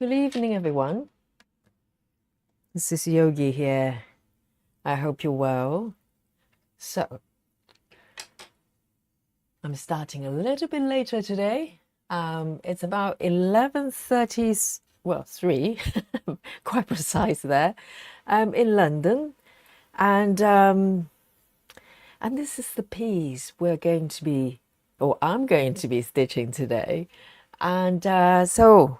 Good evening, everyone. This is Yogi here. I hope you're well. So, I'm starting a little bit later today. It's about 11:30, well, 3, quite precise there, in London. And this is the piece we're going to be, or I'm going to be stitching today. And so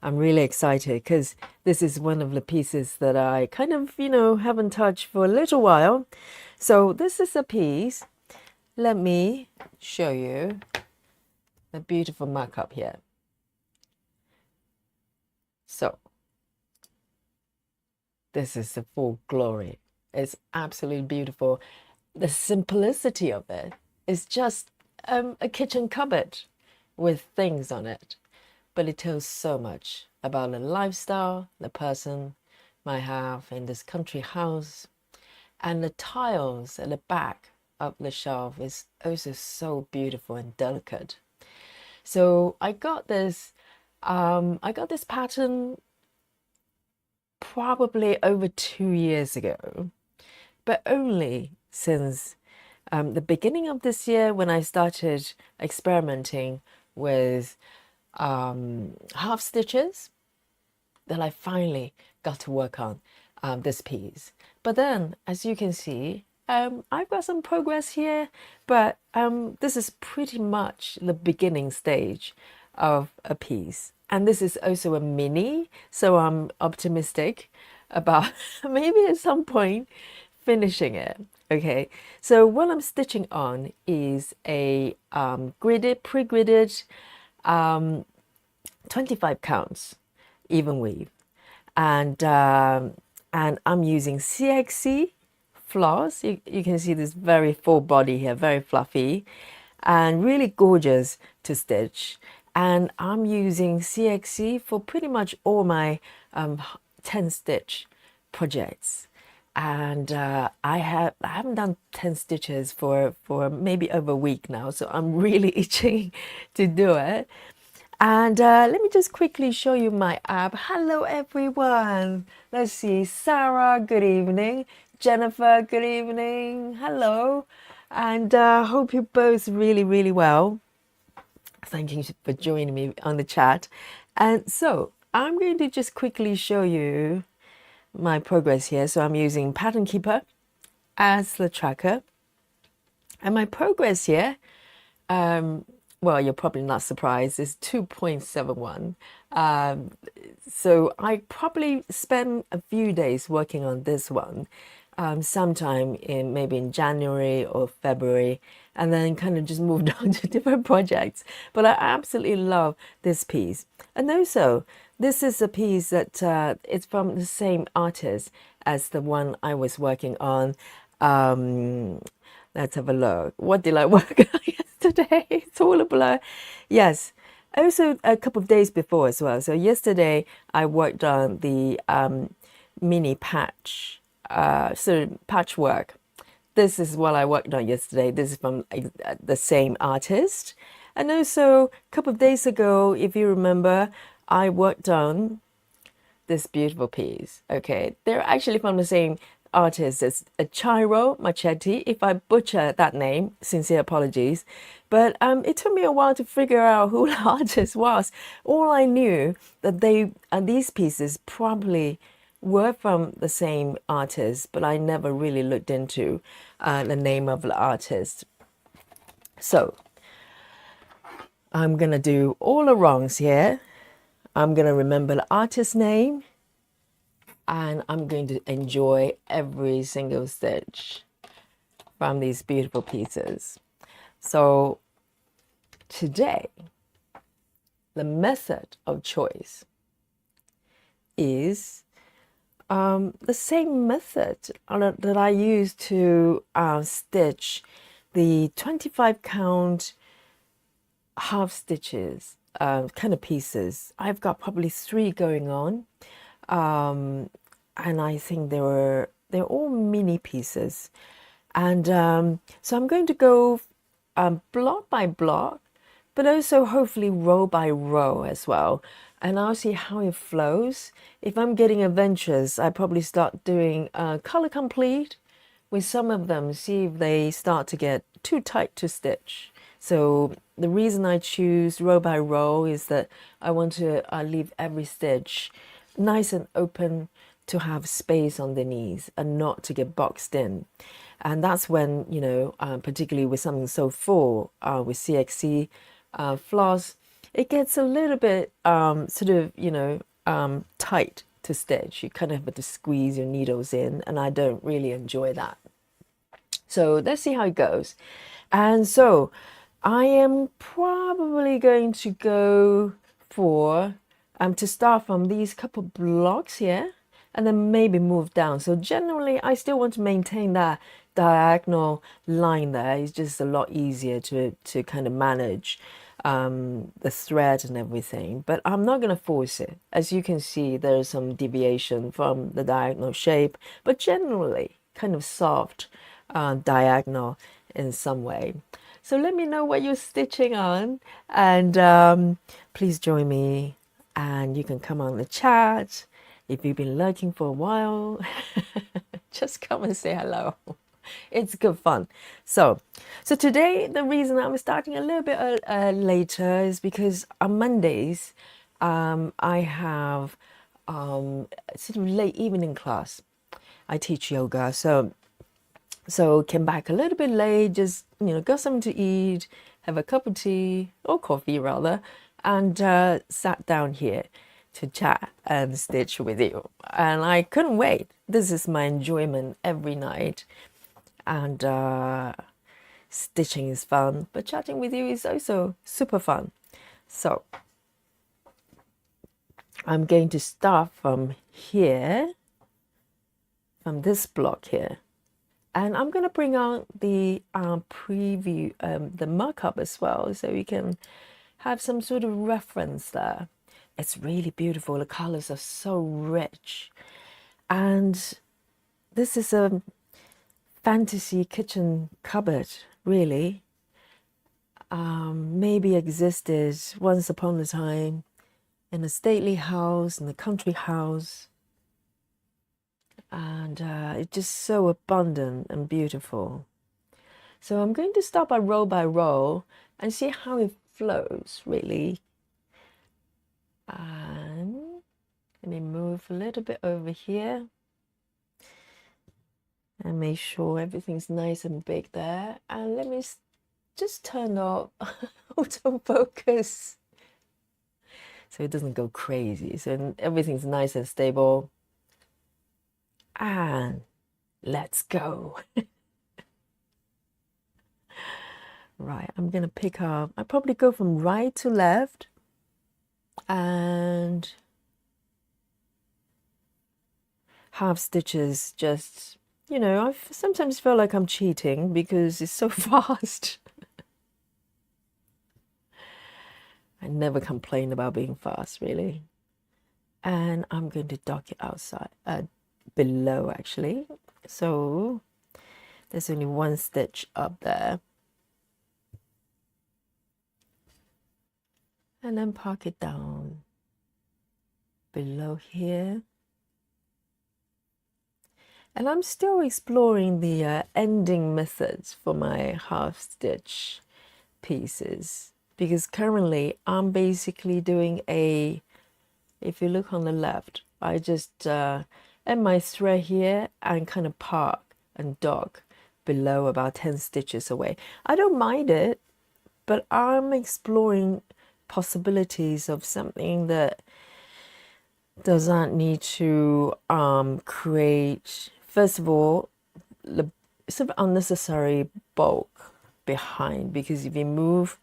I'm really excited because this is one of the pieces that I kind of, haven't touched for a little while. So this is a piece. Let me show you the beautiful markup here. So this is the full glory. It's absolutely beautiful. The simplicity of it is just a kitchen cupboard with things on it. But it tells so much about the lifestyle the person might have in this country house. And the tiles at the back of the shelf is also so beautiful and delicate. So I got this pattern probably over 2 years ago, but only since the beginning of this year when I started experimenting with half stitches that I finally got to work on this piece. But then, as you can see, I've got some progress here, but this is pretty much the beginning stage of a piece. And this is also a mini, so I'm optimistic about maybe at some point finishing it. Okay, so what I'm stitching on is a pre-gridded 25 counts even weave, and I'm using CXC floss. You can see this very full body here, very fluffy and really gorgeous to stitch. And I'm using CXC for pretty much all my 10 stitch projects. And I haven't done 10 stitches for maybe over a week now, so I'm really itching to do it. And let me just quickly show you my app. Hello, everyone. Let's see. Sarah, good evening. Jennifer, good evening. Hello. And hope you're both really, really well. Thank you for joining me on the chat. And so I'm going to just quickly show you my progress here. So I'm using Pattern Keeper as the tracker. And my progress here, well, you're probably not surprised, is 2.71. So I probably spent a few days working on this one, sometime maybe in January or February, and then kind of just moved on to different projects. But I absolutely love this piece. And also, this is a piece that it's from the same artist as the one I was working on. Let's have a look. What did I work on yesterday? It's all a blur. Yes, also a couple of days before as well. So yesterday I worked on the mini patch, sort of patchwork. This is what I worked on yesterday. This is from the same artist. And also a couple of days ago, if you remember, I worked on this beautiful piece. Okay, they're actually from the same artist. It's a Chiro Machete. If I butcher that name, sincere apologies. But it took me a while to figure out who the artist was. All I knew that these pieces probably were from the same artist, but I never really looked into the name of the artist. So I'm gonna do all the wrongs here. I'm gonna remember the artist's name, and I'm going to enjoy every single stitch from these beautiful pieces. So today, the method of choice is the same method that I use to stitch the 25 count half stitches kind of pieces. I've got probably 3 going on. And I think they're all mini pieces, and so I'm going to go block by block but also hopefully row by row as well. And I'll see how it flows. If I'm getting adventurous, I probably start doing color complete with some of them, see if they start to get too tight to stitch. So the reason I choose row by row is that I want to leave every stitch nice and open to have space underneath and not to get boxed in. And that's when, you know, particularly with something so full, with CXC floss, it gets a little bit sort of, you know, tight to stitch. You kind of have to squeeze your needles in, and I don't really enjoy that. So let's see how it goes. And so I am probably going to go for to start from these couple blocks here and then maybe move down. So generally I still want to maintain that diagonal line there. It's just a lot easier to kind of manage the thread and everything, but I'm not going to force it. As you can see, there's some deviation from the diagonal shape, but generally kind of soft diagonal in some way. So let me know what you're stitching on, and please join me, and you can come on the chat. If you've been lurking for a while, just come and say hello. It's good fun. So today, the reason I'm starting a little bit later is because on Mondays, I have sort of late evening class. I teach yoga, so came back a little bit late, just, you know, got something to eat, have a cup of tea or coffee rather, and sat down here to chat and stitch with you. And I couldn't wait. This is my enjoyment every night. And stitching is fun, but chatting with you is also super fun. So I'm going to start from here, from this block here. And I'm going to bring out the preview, the markup as well, so you can have some sort of reference there. It's really beautiful. The colors are so rich. And this is a fantasy kitchen cupboard, really. Maybe existed once upon a time in a stately house, in a country house. And it's just so abundant and beautiful. So I'm going to start by row and see how it flows, really. And let me move a little bit over here and make sure everything's nice and big there. And let me just turn off autofocus so it doesn't go crazy. So everything's nice and stable. And let's go. Right, I'm gonna pick up, I probably go from right to left and half stitches. Just, you know, I sometimes feel like I'm cheating because it's so fast. I never complain about being fast, really. And I'm going to dock it outside, below actually. So there's only one stitch up there. And then park it down below here. And I'm still exploring the ending methods for my half stitch pieces, because currently I'm basically doing if you look on the left, I just end my thread here and kind of park and dock below about 10 stitches away. I don't mind it, but I'm exploring possibilities of something that doesn't need to create, first of all, the sort of unnecessary bulk behind, because if you move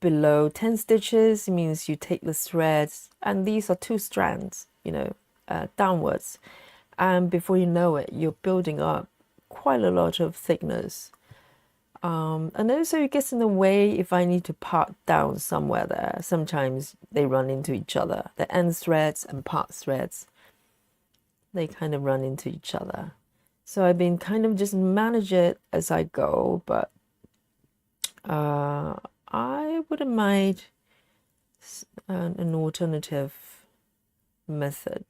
below 10 stitches, it means you take the threads, and these are 2 strands, you know, downwards, and before you know it, you're building up quite a lot of thickness. And also it gets in the way if I need to part down somewhere there. Sometimes they run into each other. The end threads and part threads, they kind of run into each other. So I've been kind of just manage it as I go, but I wouldn't mind an alternative method.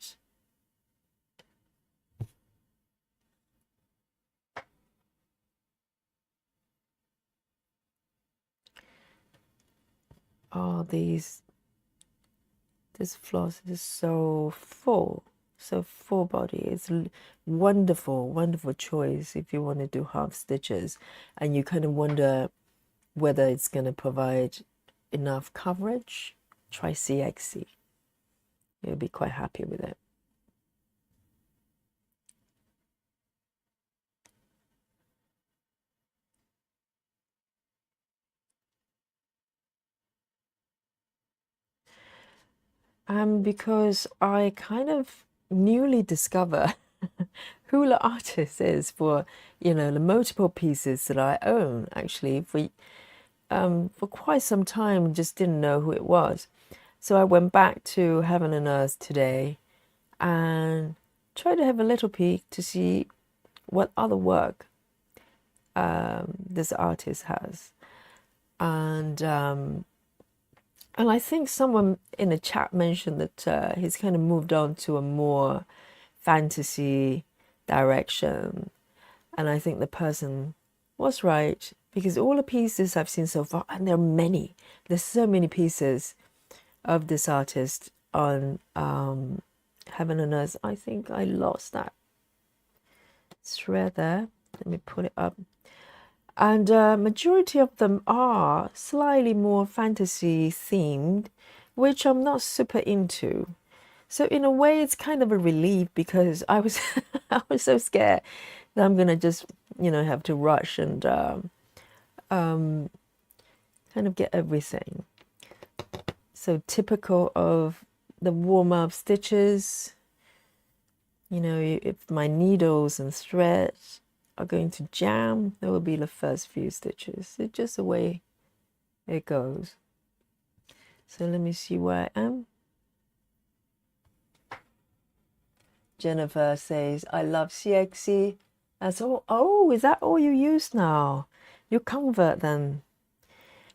Oh, this floss is so full body. It's wonderful, wonderful choice if you want to do half stitches and you kind of wonder whether it's going to provide enough coverage. Try CXC. You'll be quite happy with it. Because I kind of newly discover who the artist is for, the multiple pieces that I own. Actually, for quite some time, just didn't know who it was. So I went back to Heaven and Earth today and tried to have a little peek to see what other work this artist has. And I think someone in the chat mentioned that he's kind of moved on to a more fantasy direction. And I think the person was right, because all the pieces I've seen so far, and there are many, there's so many pieces of this artist on Heaven and Earth. I think I lost that thread there. Let me put it up. And majority of them are slightly more fantasy themed, which I'm not super into. So in a way, it's kind of a relief, because I was I was so scared that I'm gonna just have to rush and kind of get everything. So typical of the warm-up stitches. If my needles and threads are going to jam, that will be the first few stitches. It's just the way it goes. So let me see where I am. Jennifer says, I love CXC. That's all. Oh, is that all you use now? You convert then?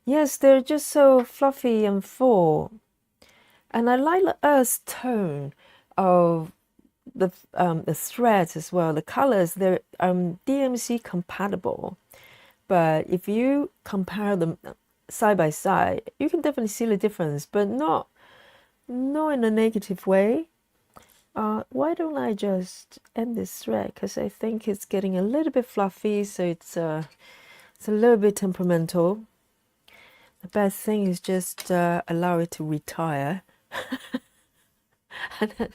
Yes, they're just so fluffy and full. And I like the earth tone of the threads as well. The colors, they're DMC compatible. But if you compare them side by side, you can definitely see the difference, but not in a negative way. Why don't I just end this thread? Because I think it's getting a little bit fluffy, so it's a little bit temperamental. The best thing is just allow it to retire and then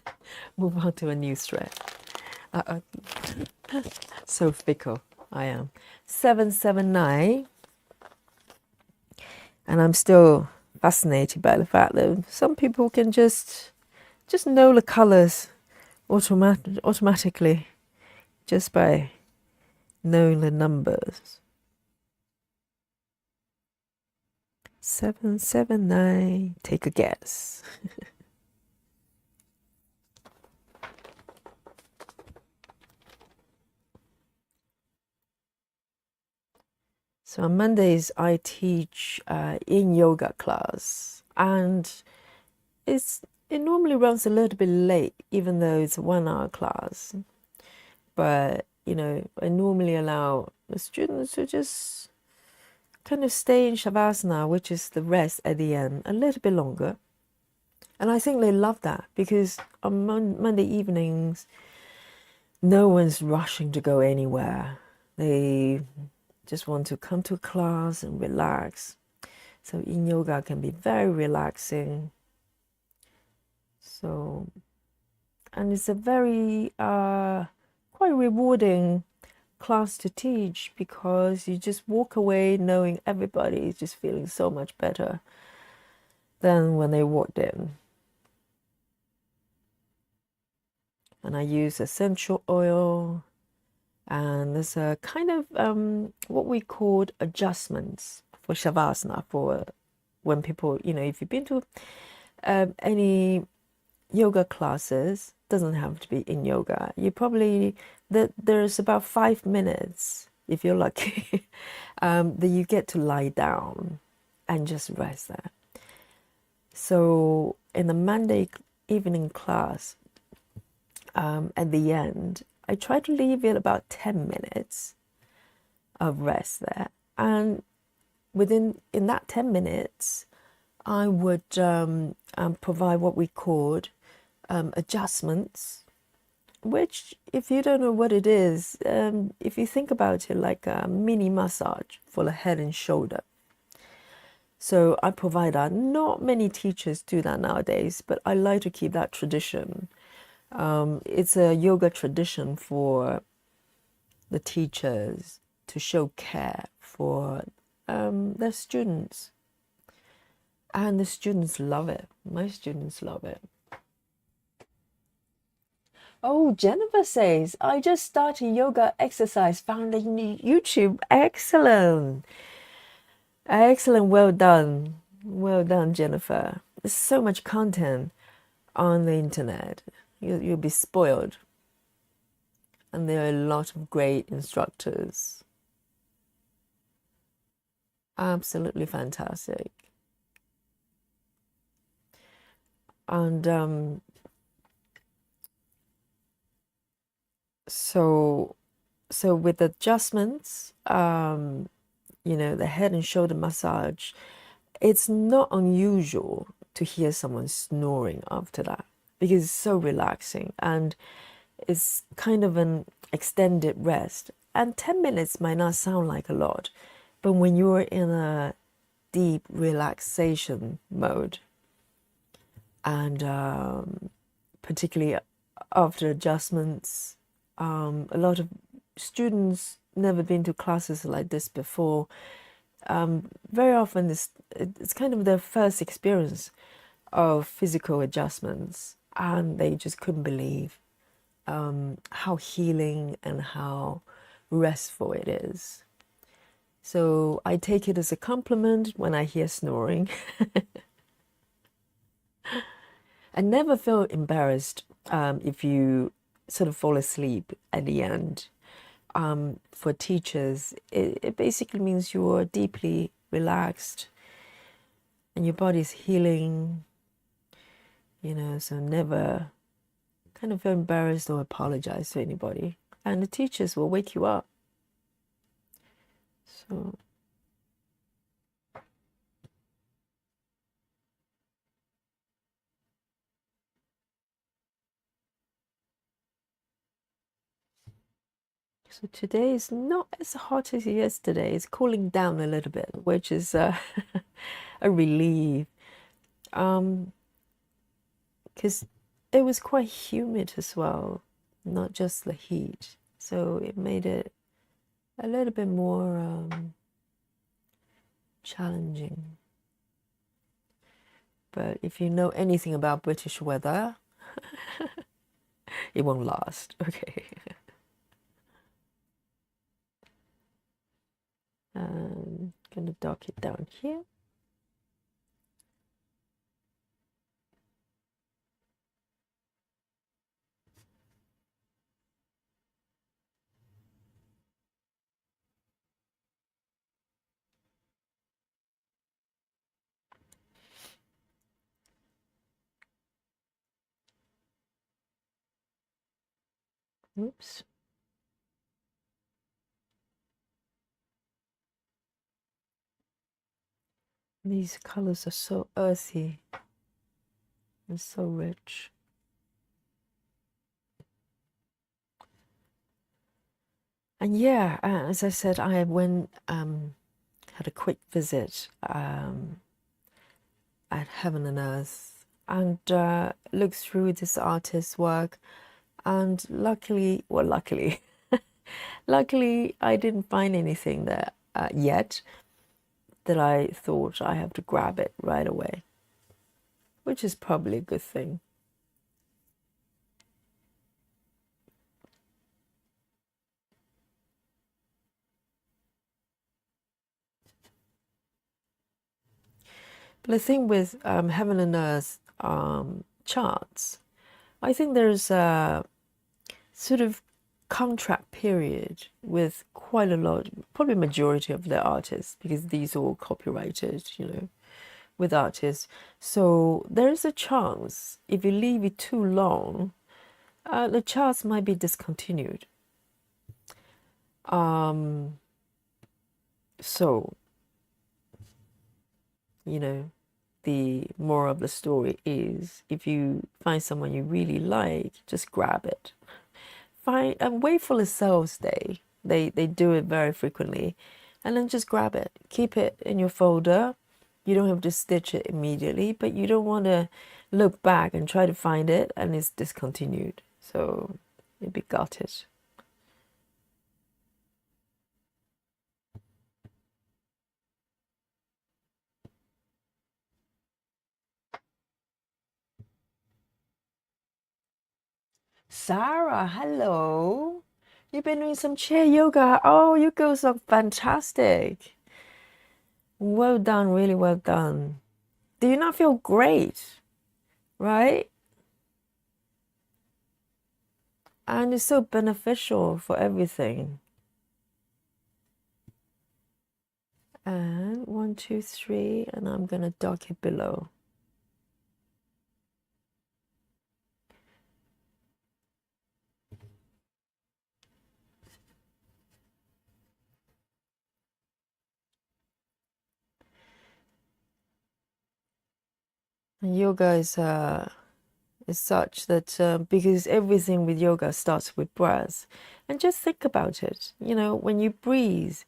move on to a new thread. So fickle I am. 779, and I'm still fascinated by the fact that some people can just know the colors automatically just by knowing the numbers. 779, take a guess. So on Mondays I teach in yoga class, and it normally runs a little bit late, even though it's a 1 hour class. But I normally allow the students to just kind of stay in Shavasana, which is the rest at the end, a little bit longer. And I think they love that, because on Monday evenings, no one's rushing to go anywhere. They just want to come to a class and relax. So in yoga can be very relaxing. So, and it's a very quite rewarding class to teach, because you just walk away knowing everybody is just feeling so much better than when they walked in. And I use essential oil, and there's a kind of what we called adjustments for Shavasana, for when people, if you've been to any yoga classes, doesn't have to be in yoga, you probably, there's about 5 minutes, if you're lucky, that you get to lie down. and just rest there. So in the Monday evening class, at the end, I try to leave it about 10 minutes of rest there. And in that 10 minutes, I would provide what we called adjustments, which, if you don't know what it is, if you think about it like a mini massage for the head and shoulder. So I provide that. Not many teachers do that nowadays, but I like to keep that tradition. It's a yoga tradition for the teachers to show care for their students. And the students love it. My students love it. Oh, Jennifer says, I just started yoga exercise, found it on YouTube. Excellent. Excellent. Well done. Well done, Jennifer. There's so much content on the internet. You'll be spoiled. And there are a lot of great instructors. Absolutely fantastic. And so with adjustments, the head and shoulder massage, it's not unusual to hear someone snoring after that because it's so relaxing and it's kind of an extended rest. And 10 minutes might not sound like a lot, but when you're in a deep relaxation mode, and particularly after adjustments, a lot of students never been to classes like this before. Very often it's kind of their first experience of physical adjustments, and they just couldn't believe how healing and how restful it is. So I take it as a compliment when I hear snoring. And never feel embarrassed if you sort of fall asleep at the end. For teachers, it basically means you're deeply relaxed and your body's healing, so never kind of feel embarrassed or apologize to anybody. And the teachers will wake you up. So today is not as hot as yesterday. It's cooling down a little bit, which is a relief. Because it was quite humid as well, not just the heat. So it made it a little bit more challenging. But if you know anything about British weather, it won't last. Okay. I'm going to dock it down here. Oops. These colors are so earthy and so rich. And yeah, as I said, I went, had a quick visit at Heaven and Earth and looked through this artist's work. And luckily, luckily, I didn't find anything there yet that I thought I have to grab it right away, which is probably a good thing. But the thing with Heaven and Earth charts, I think there's a sort of contract period with quite a lot, probably majority of the artists, because these are all copyrighted, with artists. So there is a chance if you leave it too long, the charts might be discontinued. So, the moral of the story is if you find someone you really like, just grab it. Find and wait for the sales day. They do it very frequently, and then just grab it. Keep it in your folder. You don't have to stitch it immediately, but you don't want to look back and try to find it and it's discontinued. So you'll be gutted. Sarah, hello. You've been doing some chair yoga. Oh, you girls are fantastic. Well done, really well done. Do you not feel great? Right? And it's so beneficial for everything. And 1, 2, 3, and I'm gonna dock it below. And yoga is such that because everything with yoga starts with breath, and just think about it. When you breathe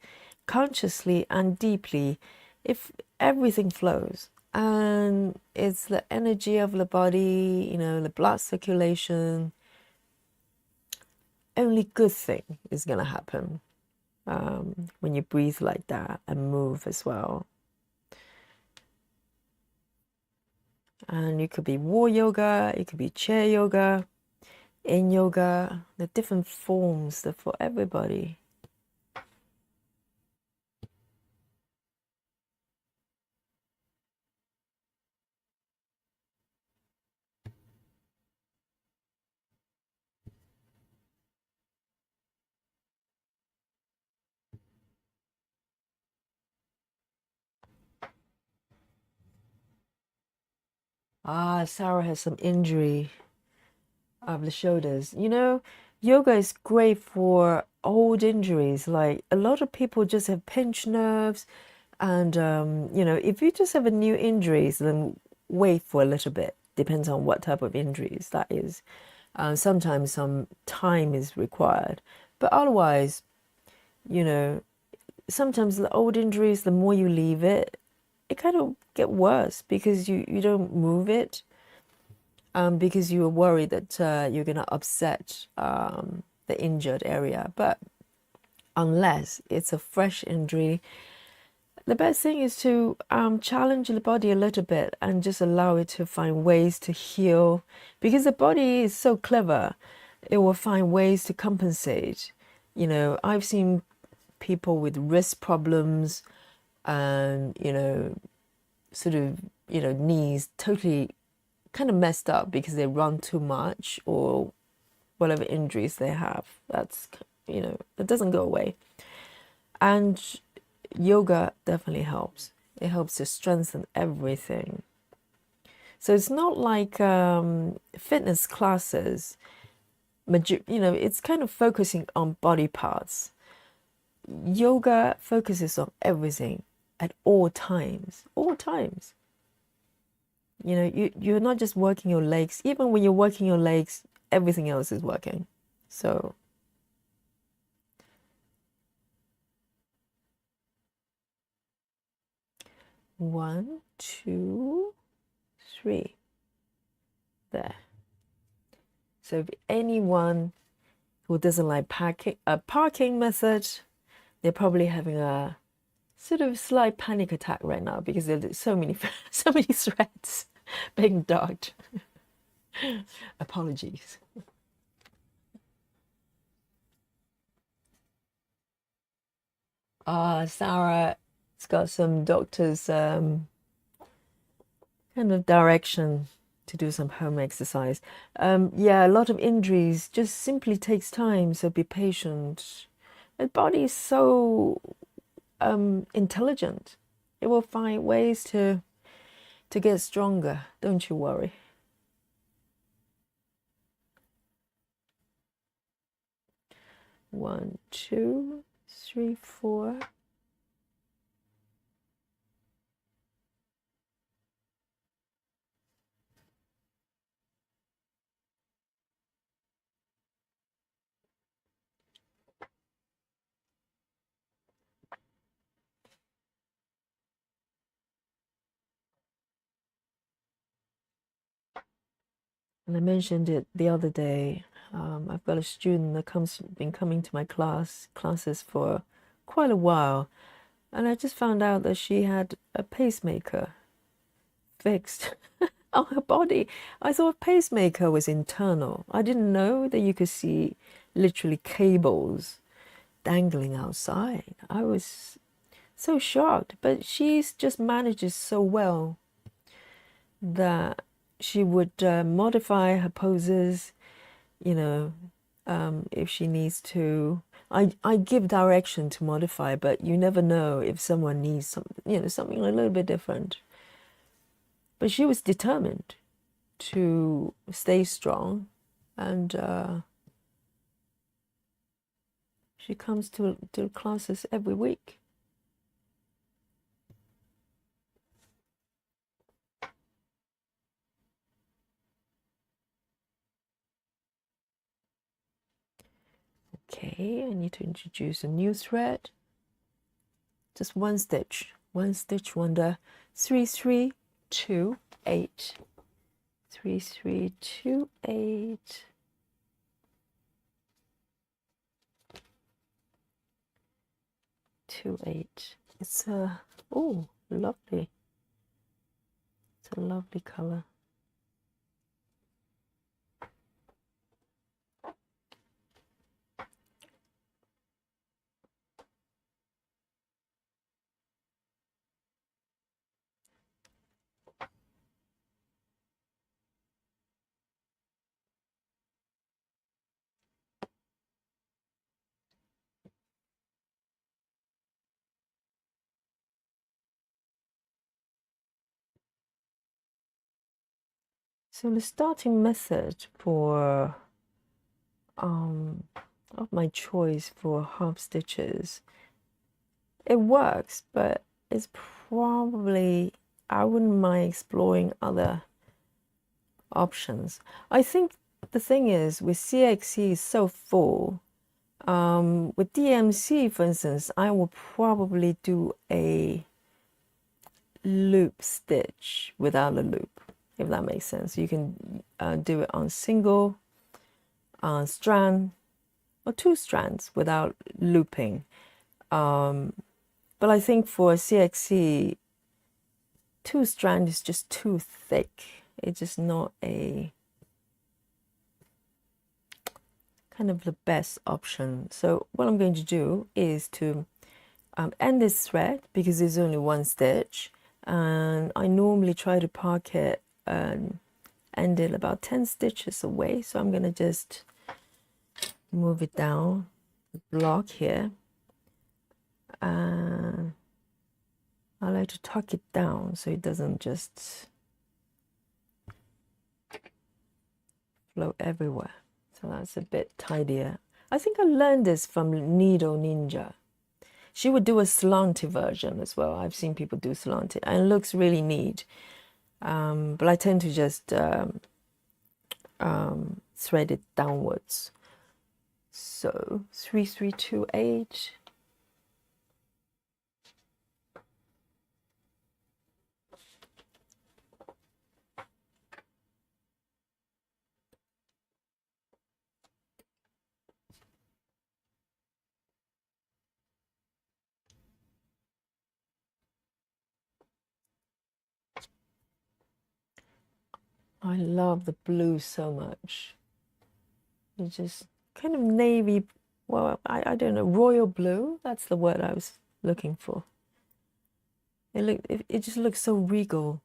consciously and deeply, if everything flows, and it's the energy of the body, the blood circulation. Only good thing is gonna happen when you breathe like that and move as well. And it could be war yoga, it could be chair yoga, in yoga, the different forms that for everybody. Sarah has some injury of the shoulders. Yoga is great for old injuries. Like a lot of people just have pinched nerves, and if you just have a new injuries, then wait for a little bit. Depends on what type of injuries that is. Sometimes some time is required, but otherwise, you know, sometimes the old injuries, the more you leave it, it kind of get worse because you don't move it, because you are worried that you're gonna upset the injured area. But unless it's a fresh injury, the best thing is to challenge the body a little bit and just allow it to find ways to heal, because the body is so clever. It will find ways to compensate. I've seen people with wrist problems and, sort of, knees totally kind of messed up because they run too much or whatever injuries they have. That doesn't go away. And yoga definitely helps. It helps to strengthen everything. So it's not like fitness classes. It's kind of focusing on body parts. Yoga focuses on everything at all times. All times. You're not just working your legs. Even when you're working your legs, everything else is working. So 1, 2, 3. There. So if anyone who doesn't like a parking method, they're probably having a sort of slight panic attack right now because there's so many so many threats being dogged. Apologies. Sarah, it's got some doctor's kind of direction. to do some home exercise. Yeah, a lot of injuries just simply takes time, so be patient. The body is so intelligent. It will find ways to get stronger. Don't you worry. One, two, three, four. And I mentioned it the other day. I've got a student that been coming to my classes for quite a while, and I just found out that she had a pacemaker fixed on her body. I thought pacemaker was internal. I didn't know that you could see literally cables dangling outside. I was so shocked, but she's just manages so well that she would modify her poses, you know, if she needs to. I give direction to modify, but you never know if someone needs something, something a little bit different. But she was determined to stay strong, and she comes to classes every week. Okay, I need to introduce a new thread. Just one stitch wonder. 3 3 2 8 3 3 2 8 2 8. It's a lovely. It's a lovely color. So the starting method for of my choice for half stitches, it works, but it's probably, I wouldn't mind exploring other options. I think the thing is with CXC is so full. With DMC, for instance, I will probably do a loop stitch without a loop, if that makes sense. You can do it on single strand or 2 strands without looping. But I think for CXC, 2 strand is just too thick. It's just not a kind of the best option. So what I'm going to do is to end this thread because there's only 1 stitch, and I normally try to park it and end it about 10 stitches away. So I'm going to just move it down the block here, and I like to tuck it down so it doesn't just flow everywhere. So that's a bit tidier. I think I learned this from Needle Ninja. She would do a slanted version as well. I've seen people do slanted, and it looks really neat. But I tend to just thread it downwards. So 3 3 2 8. I love the blue so much. It's just kind of navy, well, I don't know, royal blue. That's the word I was looking for. It just looks so regal.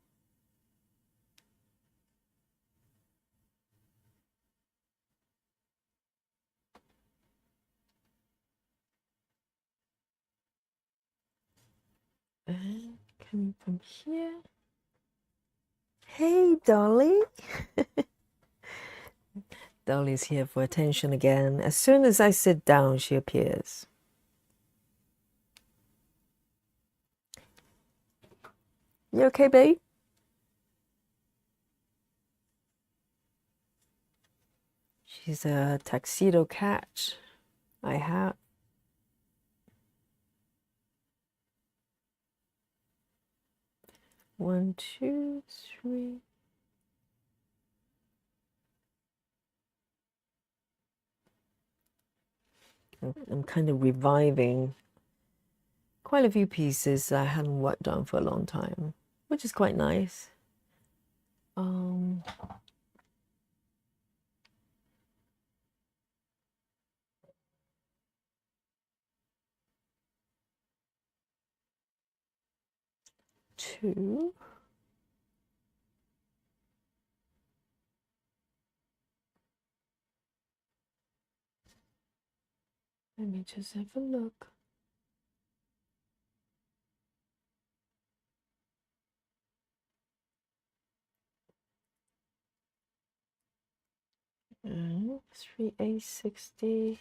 And coming from here. Hey, Dolly. Dolly's here for attention again. As soon as I sit down, she appears. You okay, babe? She's a tuxedo cat I have. One, two, three. I'm kind of reviving quite a few pieces I hadn't worked on for a long time, which is quite nice. Two. Let me just have a look. And 3A60.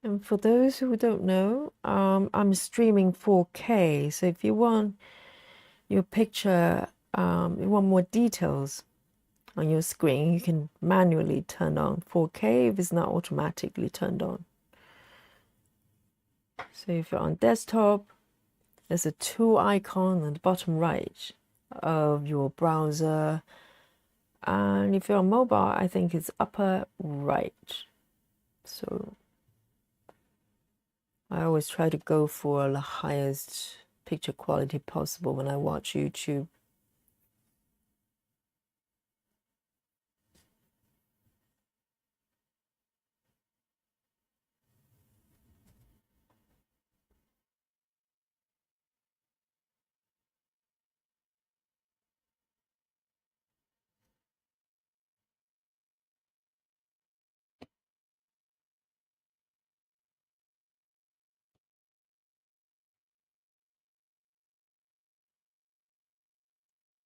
And for those who don't know, I'm streaming 4K. So if you want your picture, you want more details on your screen, you can manually turn on 4K if it's not automatically turned on. So if you're on desktop, there's a tool icon on the bottom right of your browser. And if you're on mobile, I think it's upper right. So I always try to go for the highest picture quality possible when I watch YouTube.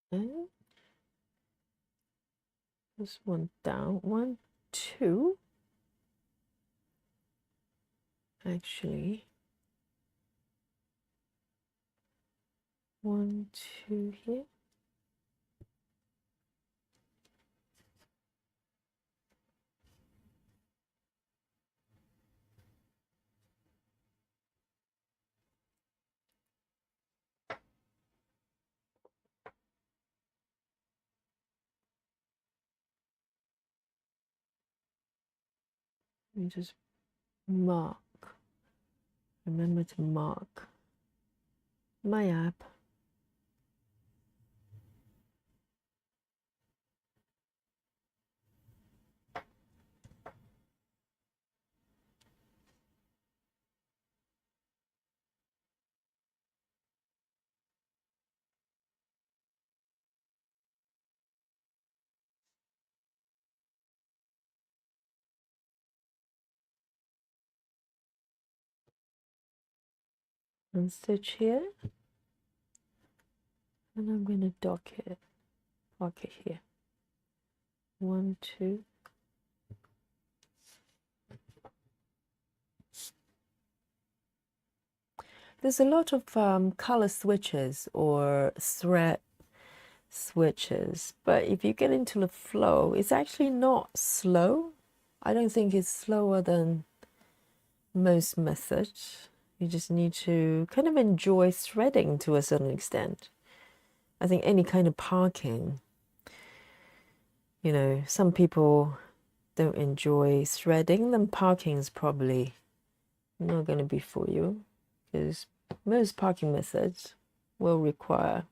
And this one down, 1, 2. Actually, 1, 2 here. Let me just mark. Remember to mark my app. And stitch here. And I'm going to dock it. Okay, here. 1, 2. There's a lot of color switches or thread switches, but if you get into the flow, it's actually not slow. I don't think it's slower than most methods. You just need to kind of enjoy threading to a certain extent. I think any kind of parking, you know, some people don't enjoy threading, then parking is probably not going to be for you, because most parking methods will require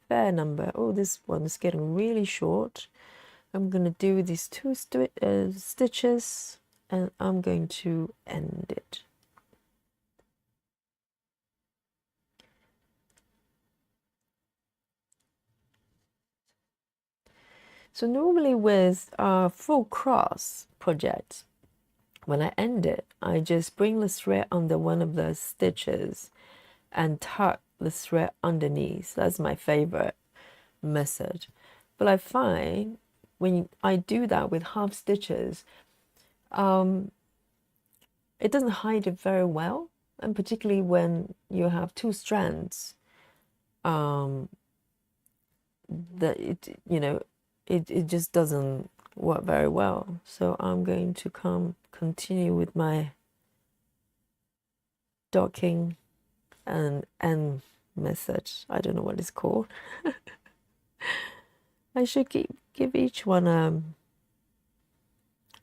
fair number. Oh, this one's getting really short. I'm going to do these 2 stitches and I'm going to end it. So normally with full cross projects, when I end it, I just bring the thread under one of the stitches and tuck the thread underneath. That's my favorite method. But I find when I do that with half stitches, it doesn't hide it very well, and particularly when you have two strands, that it just doesn't work very well. So I'm going to continue with my docking and end method. I don't know what it's called. I should give each one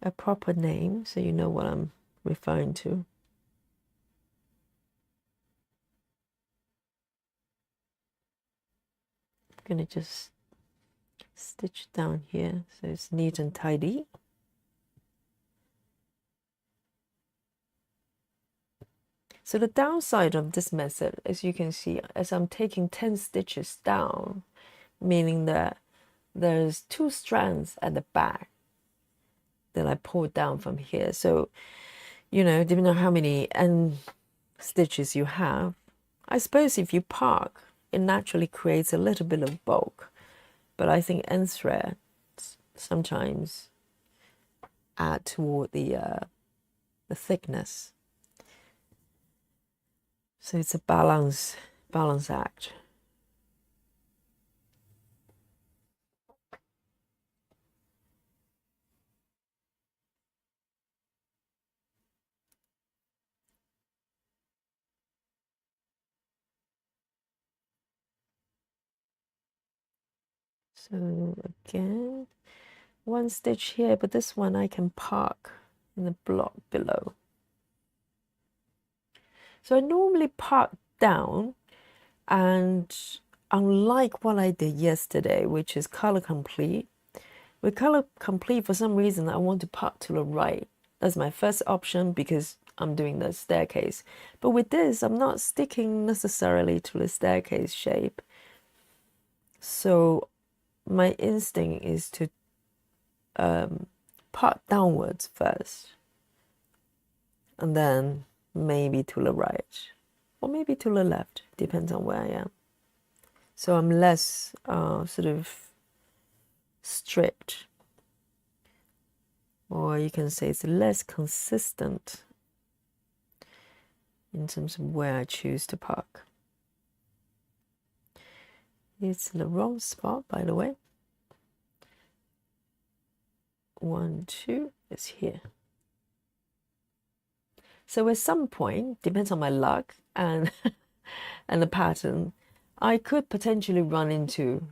a proper name so you know what I'm referring to. I'm gonna just stitch down here so it's neat and tidy. So the downside of this method, as you can see, as I'm taking 10 stitches down, meaning that there's two strands at the back that I pulled down from here. So, depending on how many end stitches you have, I suppose if you park, it naturally creates a little bit of bulk. But I think end threads sometimes add toward the thickness. So it's a balance act. So again, one stitch here, but this one I can park in the block below. So I normally park down, and unlike what I did yesterday, which is color complete, with color complete, for some reason, I want to park to the right. That's my first option because I'm doing the staircase. But with this, I'm not sticking necessarily to the staircase shape. So my instinct is to part downwards first, and then maybe to the right, or maybe to the left, depends on where I am. So I'm less sort of strict, or you can say it's less consistent in terms of where I choose to park. It's the wrong spot, by the way. 1, 2 is here. So at some point, depends on my luck and and the pattern, I could potentially run into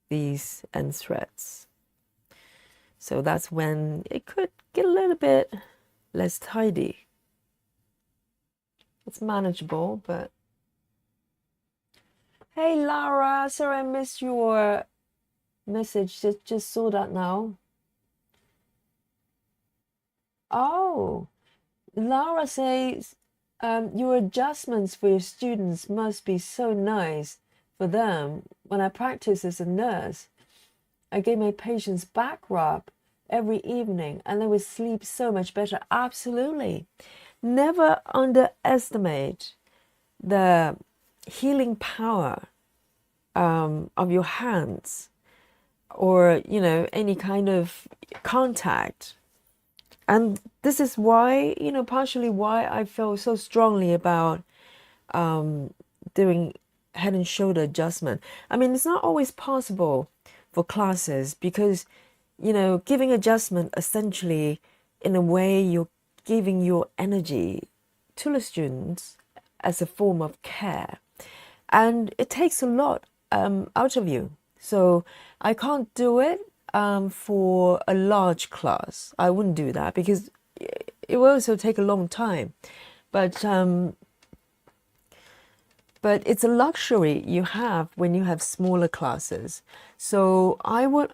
these end threads. So that's when it could get a little bit less tidy. It's manageable, but hey Lara, sorry I missed your message. Just saw that now. Oh, Lara says your adjustments for your students must be so nice for them. When I practice as a nurse, I gave my patients back rub every evening and they would sleep so much better. Absolutely. Never underestimate the healing power of your hands, or any kind of contact. And this is why, partially why I feel so strongly about doing head and shoulder adjustment. I mean, it's not always possible for classes because, giving adjustment essentially, in a way, you're giving your energy to the students as a form of care. And it takes a lot out of you. So I can't do it for a large class. I wouldn't do that because it will also take a long time. But it's a luxury you have when you have smaller classes. So I would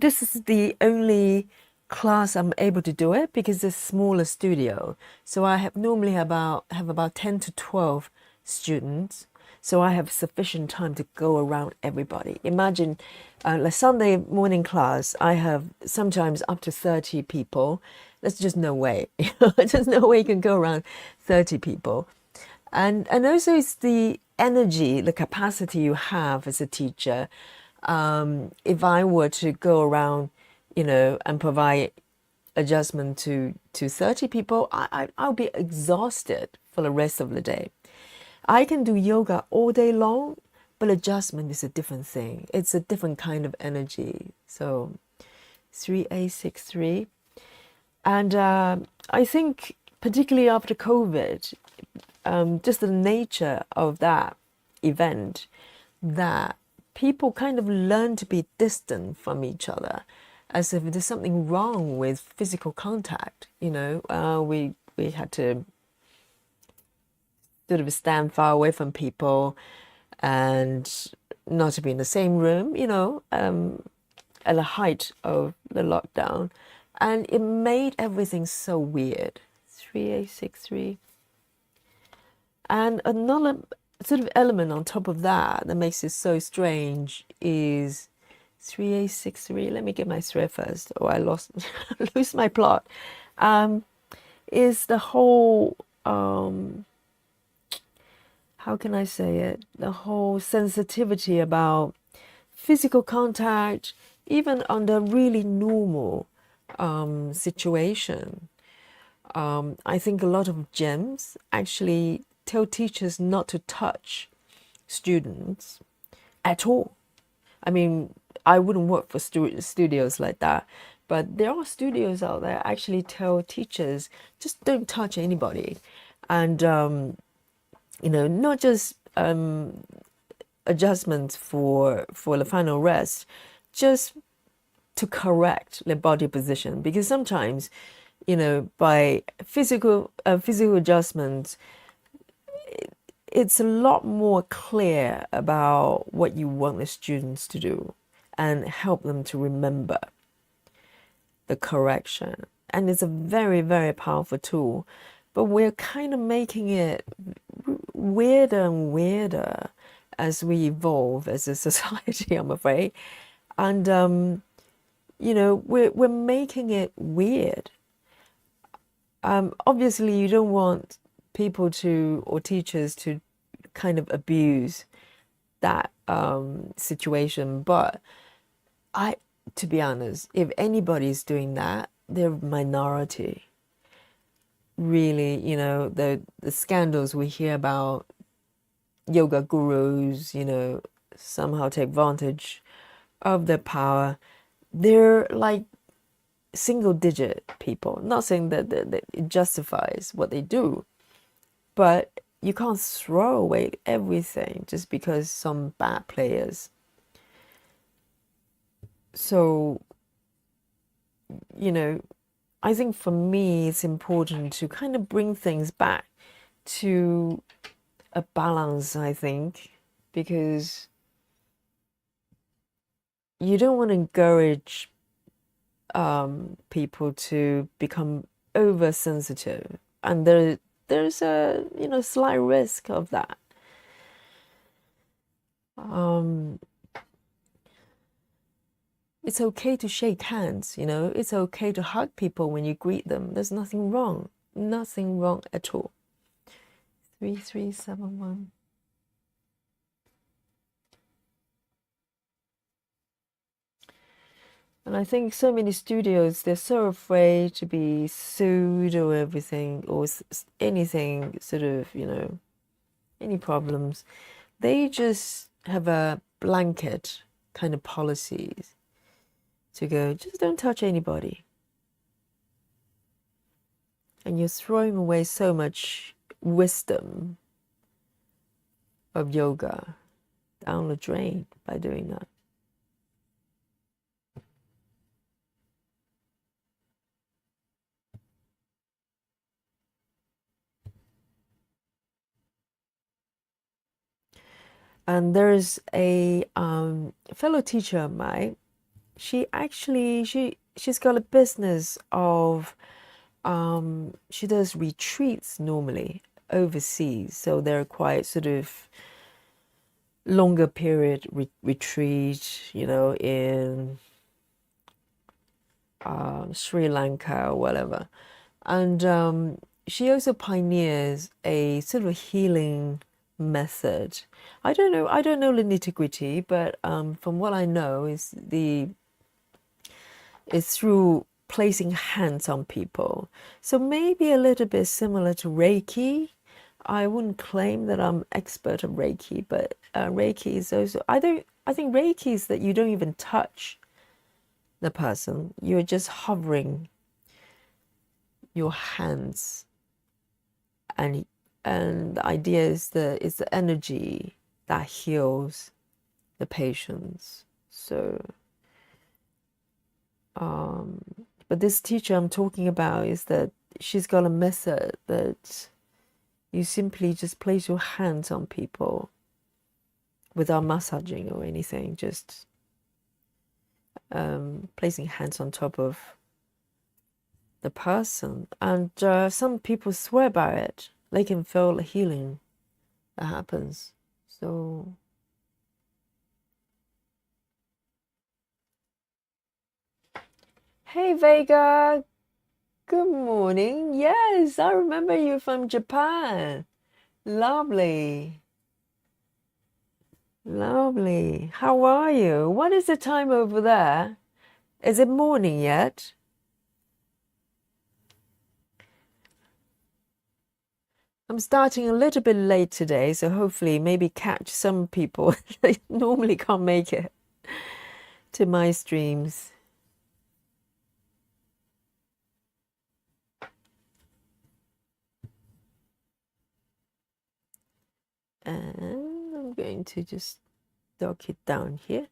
this is the only class I'm able to do it because it's a smaller studio. So I normally have about 10 to 12 students. so I have sufficient time to go around everybody. Imagine, like Sunday morning class, I have sometimes up to 30 people. There's just no way. There's no way you can go around 30 people. And also it's the energy, the capacity you have as a teacher. If I were to go around, and provide adjustment to 30 people, I'll be exhausted for the rest of the day. I can do yoga all day long, but adjustment is a different thing. It's a different kind of energy. So 3863. And I think particularly after COVID, just the nature of that event, that people kind of learn to be distant from each other, as if there's something wrong with physical contact. We had to sort of stand far away from people and not to be in the same room, at the height of the lockdown. And it made everything so weird. 3863. And another sort of element on top of that makes it so strange is 3863. Let me get my thread first. Oh, I lose my plot. Is the whole, how can I say it? The whole sensitivity about physical contact, even under really normal situation. I think a lot of gyms actually tell teachers not to touch students at all. I mean, I wouldn't work for studios like that, but there are studios out there actually tell teachers just don't touch anybody, and not just adjustments for the final rest, just to correct the body position, because sometimes, by physical adjustments, it's a lot more clear about what you want the students to do and help them to remember the correction. And it's a very, very powerful tool, but we're kind of making it weirder and weirder as we evolve as a society, I'm afraid. And, we're making it weird. Obviously, you don't want people or teachers to kind of abuse that situation, but to be honest, if anybody's doing that, they're minority. Really, the scandals we hear about yoga gurus, somehow take advantage of their power. They're like single digit people. Not saying that it justifies what they do, but you can't throw away everything just because some bad players. So, I think for me, it's important to kind of bring things back to a balance, I think, because you don't want to encourage people to become oversensitive, and there's a slight risk of that. It's okay to shake hands, it's okay to hug people when you greet them. There's nothing wrong at all. 3371. And I think so many studios, they're so afraid to be sued or everything, or anything sort of, any problems. They just have a blanket kind of policies to go, just don't touch anybody. And you're throwing away so much wisdom of yoga down the drain by doing that. And there's a fellow teacher of mine. She's got a business of she does retreats normally overseas, so they're quite sort of longer period retreat, in Sri Lanka or whatever. And she also pioneers a sort of healing method. I don't know the nitty-gritty, but from what I know is through placing hands on people. So maybe a little bit similar to Reiki. I wouldn't claim that I'm expert at Reiki, but Reiki is also, I think Reiki is that you don't even touch the person. You're just hovering your hands, and the idea is that it's the energy that heals the patients. So but this teacher I'm talking about is that she's got a method that you simply just place your hands on people without massaging or anything, just placing hands on top of the person. And some people swear by it. They can feel the healing that happens. So, hey Vega, good morning. Yes, I remember you from Japan. Lovely. Lovely. How are you? What is the time over there? Is it morning yet? I'm starting a little bit late today, so hopefully maybe catch some people that normally can't make it to my streams. And I'm going to just dock it down here.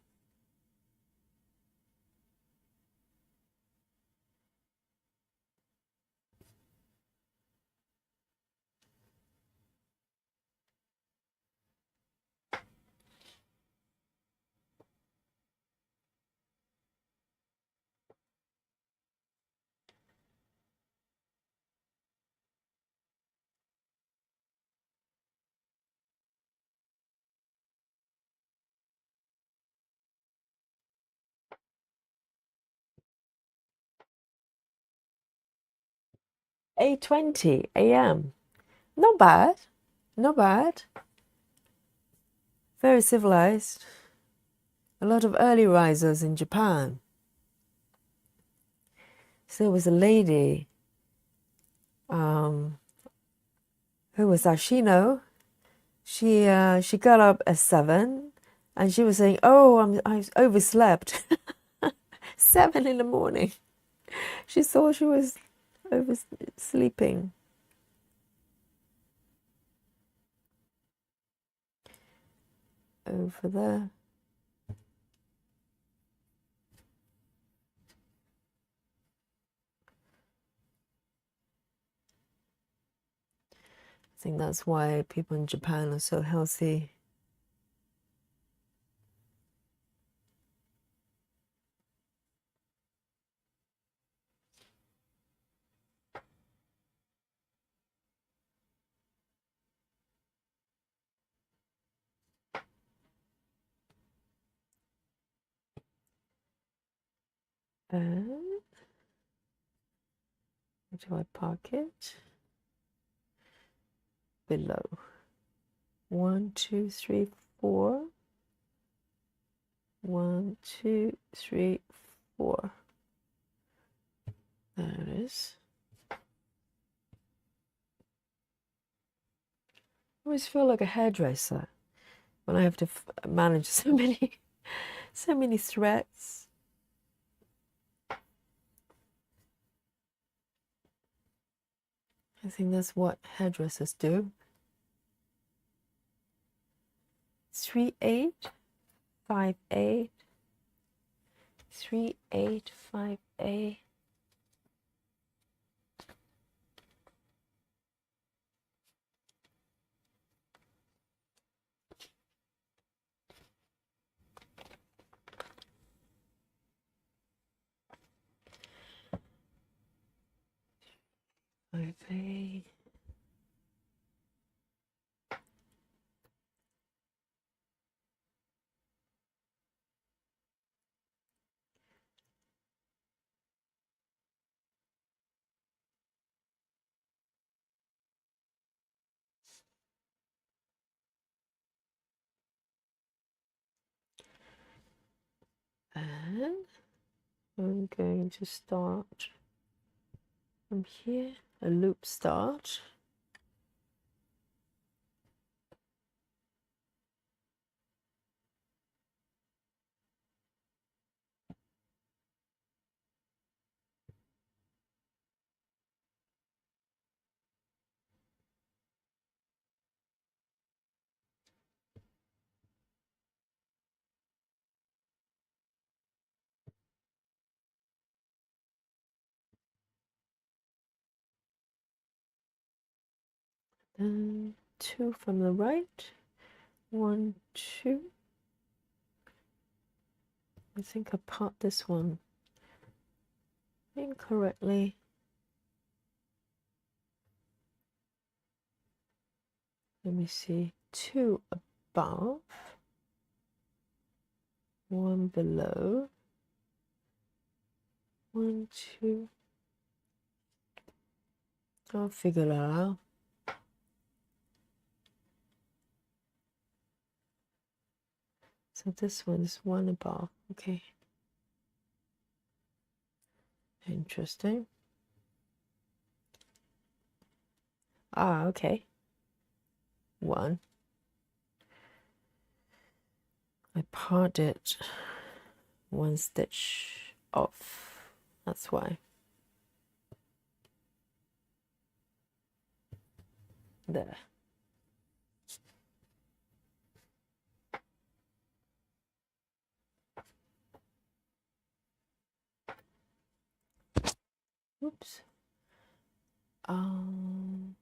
Eight 20 a.m. Not bad. Not bad. Very civilized. A lot of early risers in Japan. So there was a lady, who was Ashino. She got up at 7, and she was saying, "Oh, I overslept." 7 in the morning. She thought she was oversleeping. Over there. I think that's why people in Japan are so healthy. And where do I park it? Below. 1, 2, 3, 4. 1, 2, 3, 4. There it is. I always feel like a hairdresser when I have to manage so many threads. I think that's what hairdressers do. 3, 8, 5, 8. 3, 8, 5, 8. Okay. then I'm going to start from here, a loop start. Then 2 from the right, 1, 2. I think I part this one incorrectly. Let me see, 2 above, 1 below, 1, 2. I'll figure that out. So this one is 1 above. Okay. Interesting. Ah, okay. 1. I parted 1 stitch off. That's why. There. Oops. 1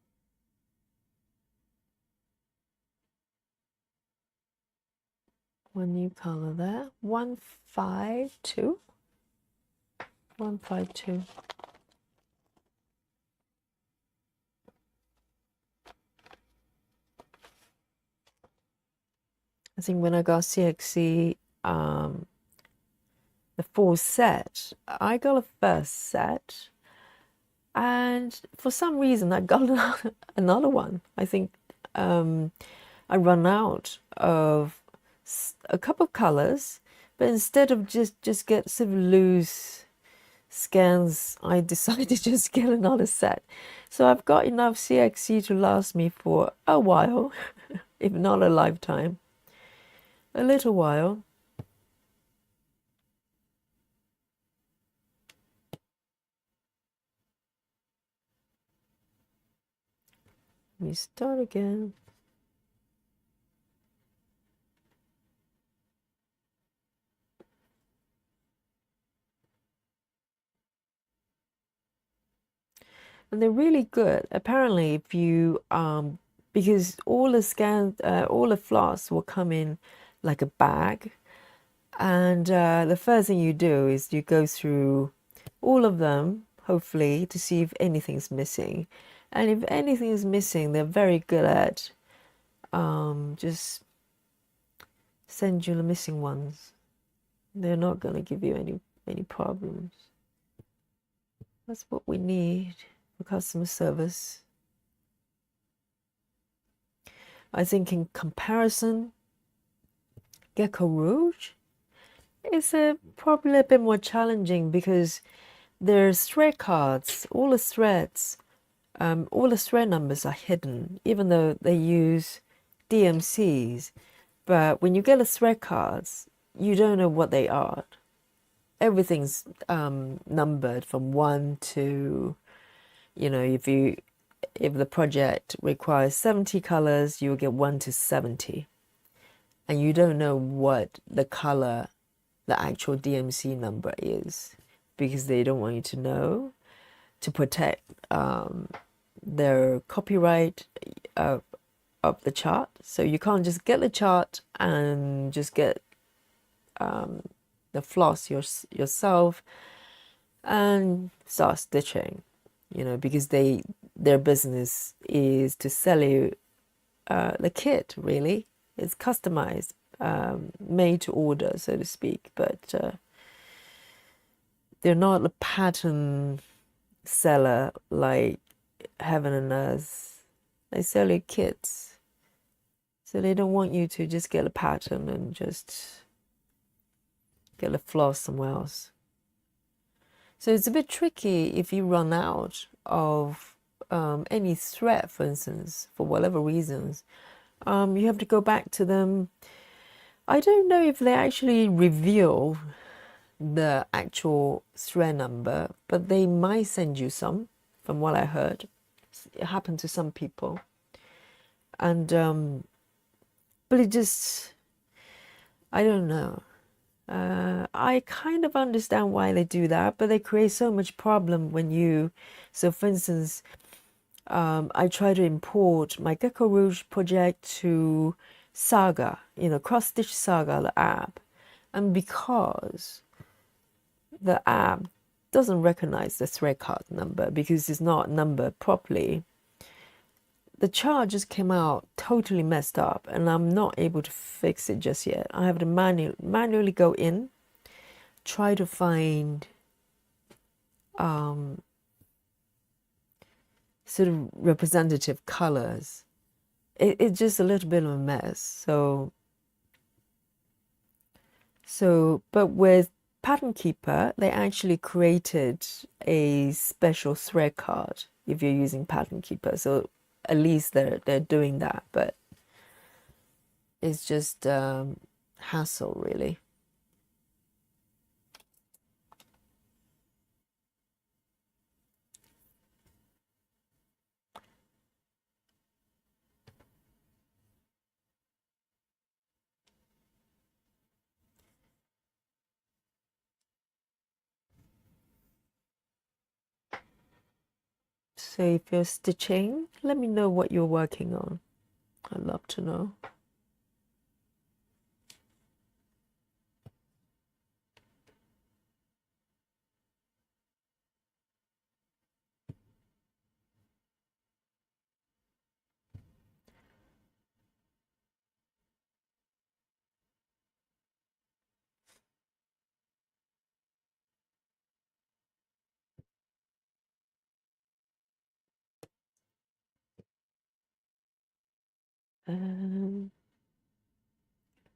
new color there. 152. 152. I think when I got CXC, the full set, I got a first set, and for some reason I got another one. I think I run out of a couple of colors, but instead of just get sort of loose scans, I decided to just get another set. So I've got enough CXC to last me for a while, if not a lifetime, a little while. Let me start again. And they're really good. Apparently, if you because all the floss will come in like a bag, and the first thing you do is you go through all of them, hopefully, to see if anything's missing. And if anything is missing, they're very good at just send you the missing ones. They're not going to give you any problems. That's what we need for customer service. I think in comparison, Gecko Rouge is probably a bit more challenging because there's thread cards, all the thread numbers are hidden, even though they use DMCs. But when you get the thread cards, you don't know what they are. Everything's numbered from 1 to, if the project requires 70 colors, you'll get 1 to 70. And you don't know what the color, the actual DMC number is, because they don't want you to know, to protect their copyright of the chart. So you can't just get the chart and just get the floss yourself and start stitching, because their business is to sell you the kit. Really, it's customized, made to order, so to speak, but they're not a pattern seller like Heaven and Earth. They sell you kits, so they don't want you to just get a pattern and just get the floss somewhere else. So it's a bit tricky if you run out of any thread, for instance, for whatever reasons. You have to go back to them. I don't know if they actually reveal the actual thread number, but they might send you some, from what I heard. It happened to some people. And, but it just, I don't know. I kind of understand why they do that, but they create so much problem when you, so for instance, I try to import my Gecko Rouge project to Saga, Cross Stitch Saga, the app. And because the app doesn't recognize the thread card number because it's not numbered properly, the chart just came out totally messed up, and I'm not able to fix it just yet. I have to manually go in, try to find sort of representative colors. It's just a little bit of a mess. But with Pattern Keeper, they actually created a special thread card if you're using Pattern Keeper. So at least they're doing that, but it's just hassle, really. So if you're stitching, let me know what you're working on. I'd love to know.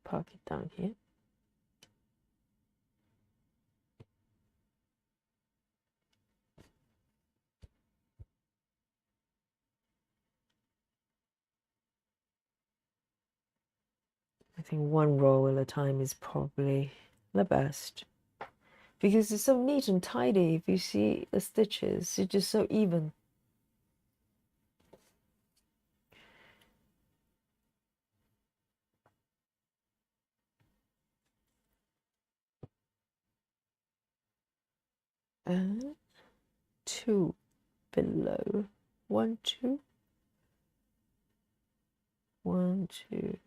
Park it down here. I think one row at a time is probably the best, because it's so neat and tidy. If you see the stitches, it's just so even. And 2 below. 1, 2. 1, 2.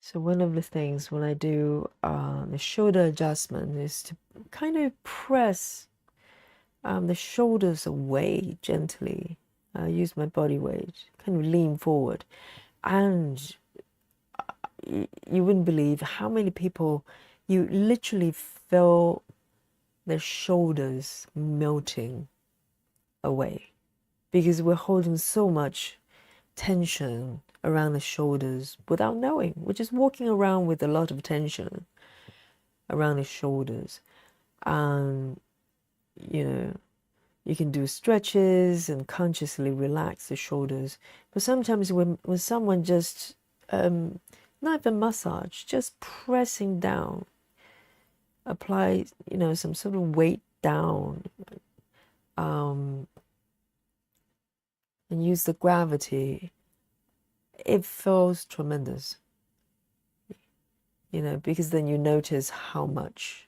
So one of the things when I do the shoulder adjustment is to kind of press the shoulders away gently. Use my body weight, kind of lean forward. And you wouldn't believe how many people, you literally feel their shoulders melting away because we're holding so much tension around the shoulders without knowing. We're just walking around with a lot of tension around the shoulders. And, you can do stretches and consciously relax the shoulders. But sometimes when someone just, not even massage, just pressing down, apply, some sort of weight down, and use the gravity, it feels tremendous, because then you notice how much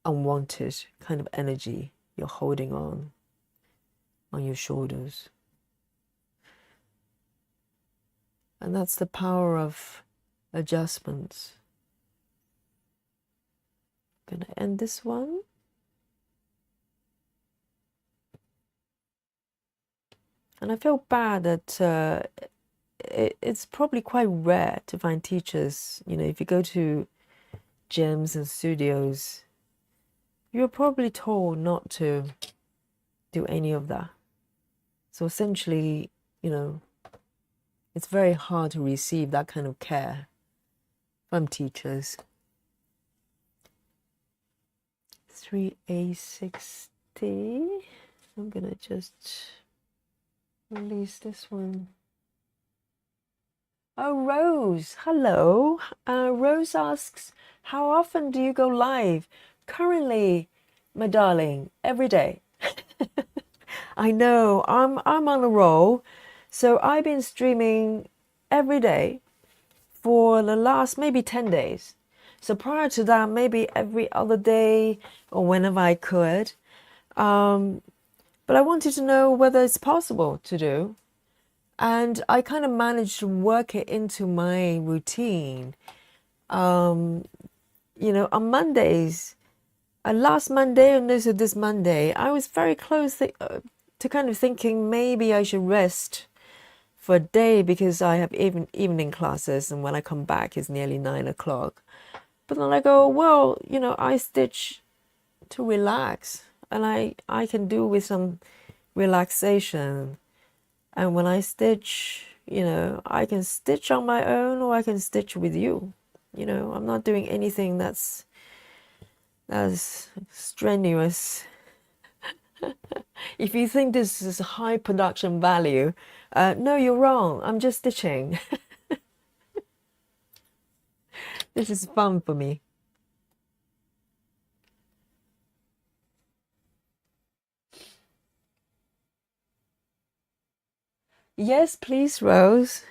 unwanted kind of energy you're holding on your shoulders. And that's the power of adjustments. I'm gonna end this one. And I feel bad that it's probably quite rare to find teachers. You know, if you go to gyms and studios, you're probably told not to do any of that. So essentially, you know, it's very hard to receive that kind of care from teachers. 3A60. I'm gonna just release this one. Oh, Rose, hello. Rose asks, how often do you go live? Currently, my darling, every day. I know, I'm on a roll. So I've been streaming every day for the last maybe 10 days. So prior to that, maybe every other day or whenever I could. But I wanted to know whether it's possible to do. And I kind of managed to work it into my routine. You know, on Mondays, last Monday and this Monday, I was very close to kind of thinking maybe I should rest for a day because I have evening classes, and when I come back, it's nearly 9 o'clock. But then I go, well, you know, I stitch to relax, and I can do with some relaxation. And when I stitch, you know, I can stitch on my own or I can stitch with you. You know, I'm not doing anything that's strenuous. If you think this is high production value, no, you're wrong. I'm just stitching. This is fun for me. Yes, please, Rose.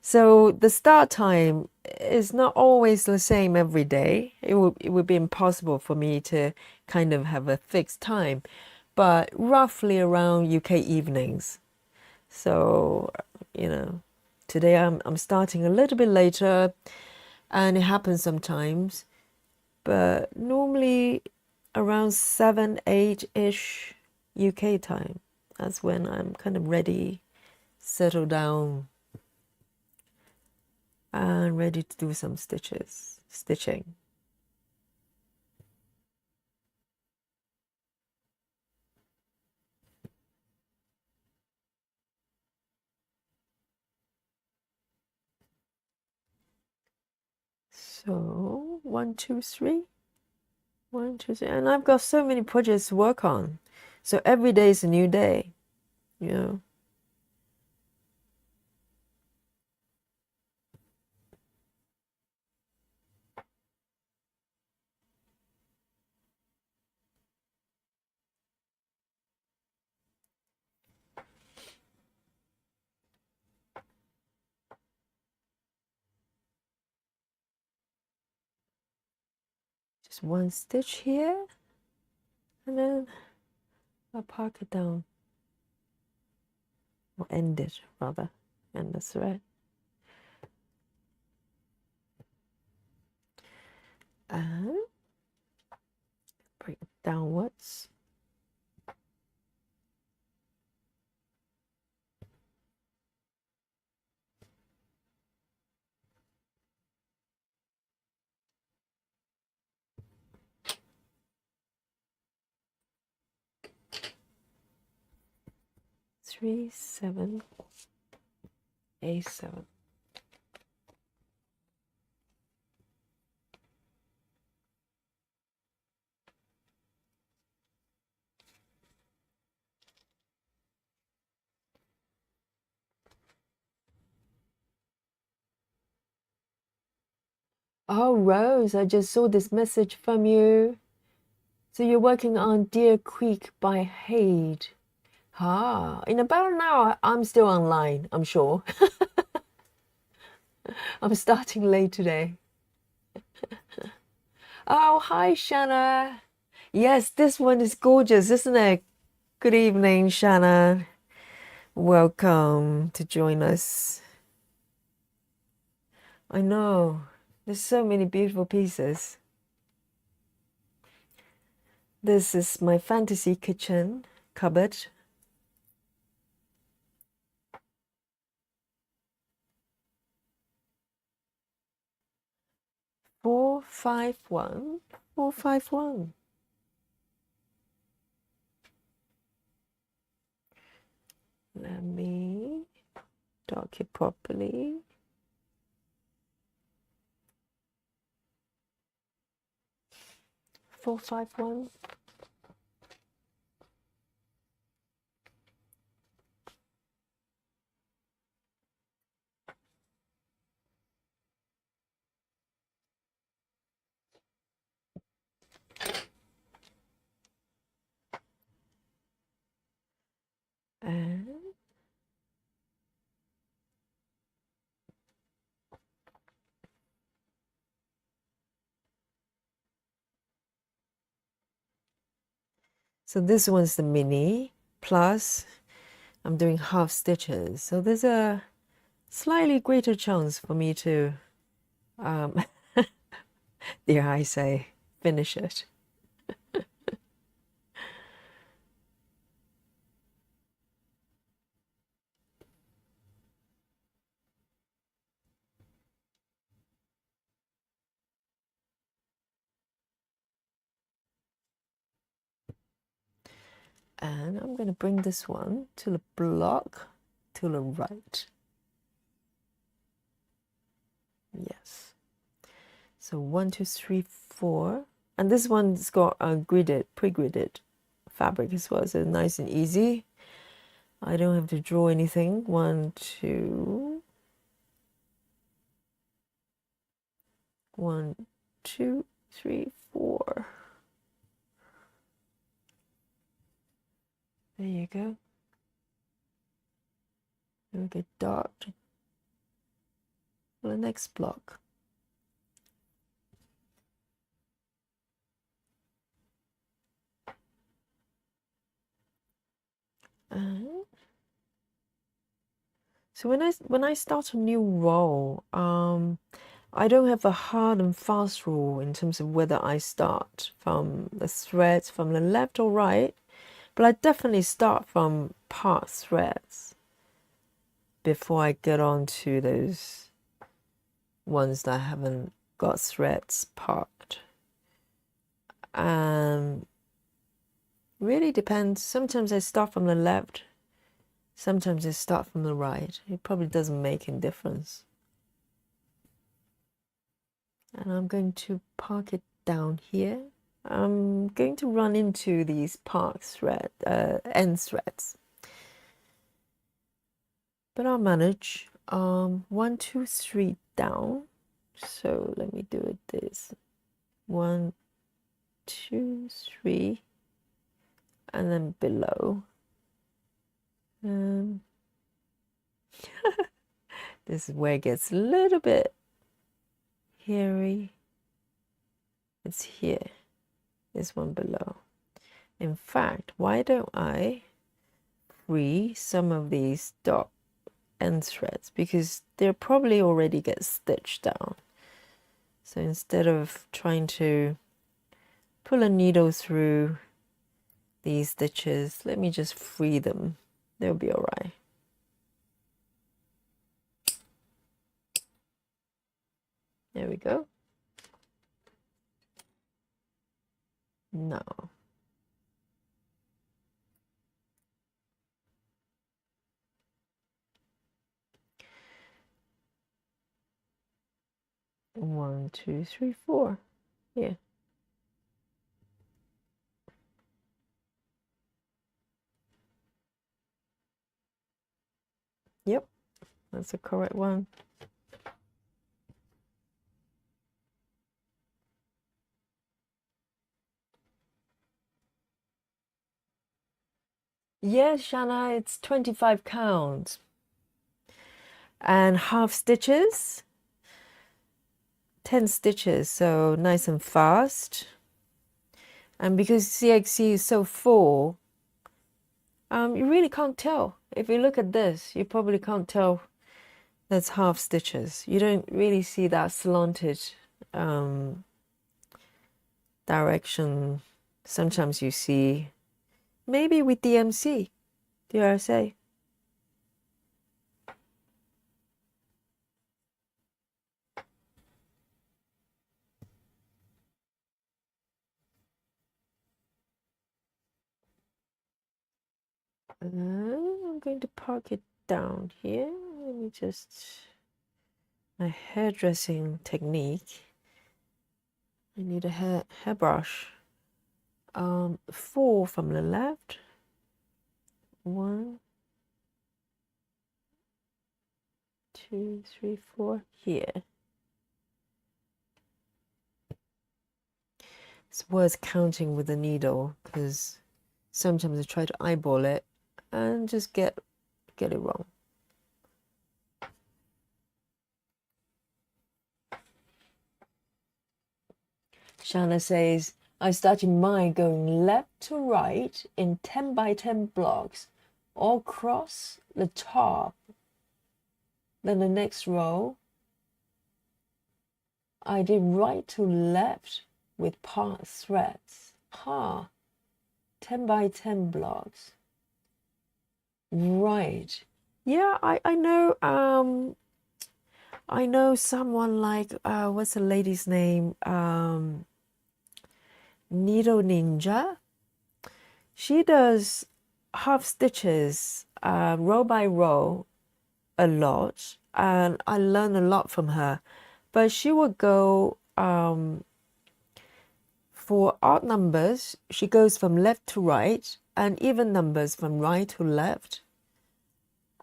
So the start time is not always the same every day. It would be impossible for me to kind of have a fixed time, but roughly around UK evenings. So, you know, today I'm starting a little bit later, and it happens sometimes, but normally around 7, 8-ish UK time. That's when I'm kind of ready, settle down, and ready to do some stitching. So 1, 2, 3, 1, 2, 3, and I've got so many projects to work on. So every day is a new day, you know. Just one stitch here, and then I'll park it down, or end it rather, end the thread. And bring it downwards. Three, 7, A7. Oh, Rose, I just saw this message from you. So you're working on Deer Creek by Hade. Ah, in about an hour, I'm still online, I'm sure. I'm starting late today. Oh, hi, Shanna. Yes, this one is gorgeous, isn't it? Good evening, Shanna. Welcome to join us. I know, there's so many beautiful pieces. This is my fantasy kitchen cupboard. 451, 451. Let me dock it properly. Four, 5, 1. And so this one's the mini, plus I'm doing half stitches. So there's a slightly greater chance for me to, dare I say, finish it. And I'm going to bring this one to the block to the right. Yes. So 1, 2, 3, 4. And this one's got a gridded, pre-gridded fabric as well. So nice and easy. I don't have to draw anything. 1, 2. 1, 2, 3, 4. There you go. There we go, dot for the next block. And so when I start a new row, I don't have a hard and fast rule in terms of whether I start from the threads from the left or right, but I definitely start from part threads before I get on to those ones that haven't got threads parked. Really depends. Sometimes I start from the left, sometimes I start from the right. It probably doesn't make any difference. And I'm going to park it down here. I'm going to run into these park thread, end threads, but I'll manage. 1, 2, 3 down. So let me do it this. 1, 2, 3, and then below. This is where it gets a little bit hairy. It's here. This one below. In fact, why don't I free some of these dot end threads, because they'll probably already get stitched down. So instead of trying to pull a needle through these stitches, let me just free them. They'll be all right. There we go. Now, one, two, three, 4. Yeah. Yep, that's the correct one. Yes, Shanna, it's 25 counts. And half stitches, 10 stitches, so nice and fast. And because CXC is so full, you really can't tell. If you look at this, you probably can't tell that's half stitches. You don't really see that slanted direction. Sometimes you see, maybe with DMC, dare I say. I'm going to park it down here. Let me just, my hairdressing technique. I need a hairbrush. 4 from the left. 1, 2, 3, 4 here. It's worth counting with a needle because sometimes I try to eyeball it and just get it wrong. Shana says, I started mine going left to right in 10 by 10 blocks all across the top. Then the next row, I did right to left with part threads. 10 by 10 blocks. Right. Yeah, I know someone like what's the lady's name? Needle Ninja. She does half stitches, row by row, a lot, and I learned a lot from her. But she would go for odd numbers, she goes from left to right, and even numbers from right to left.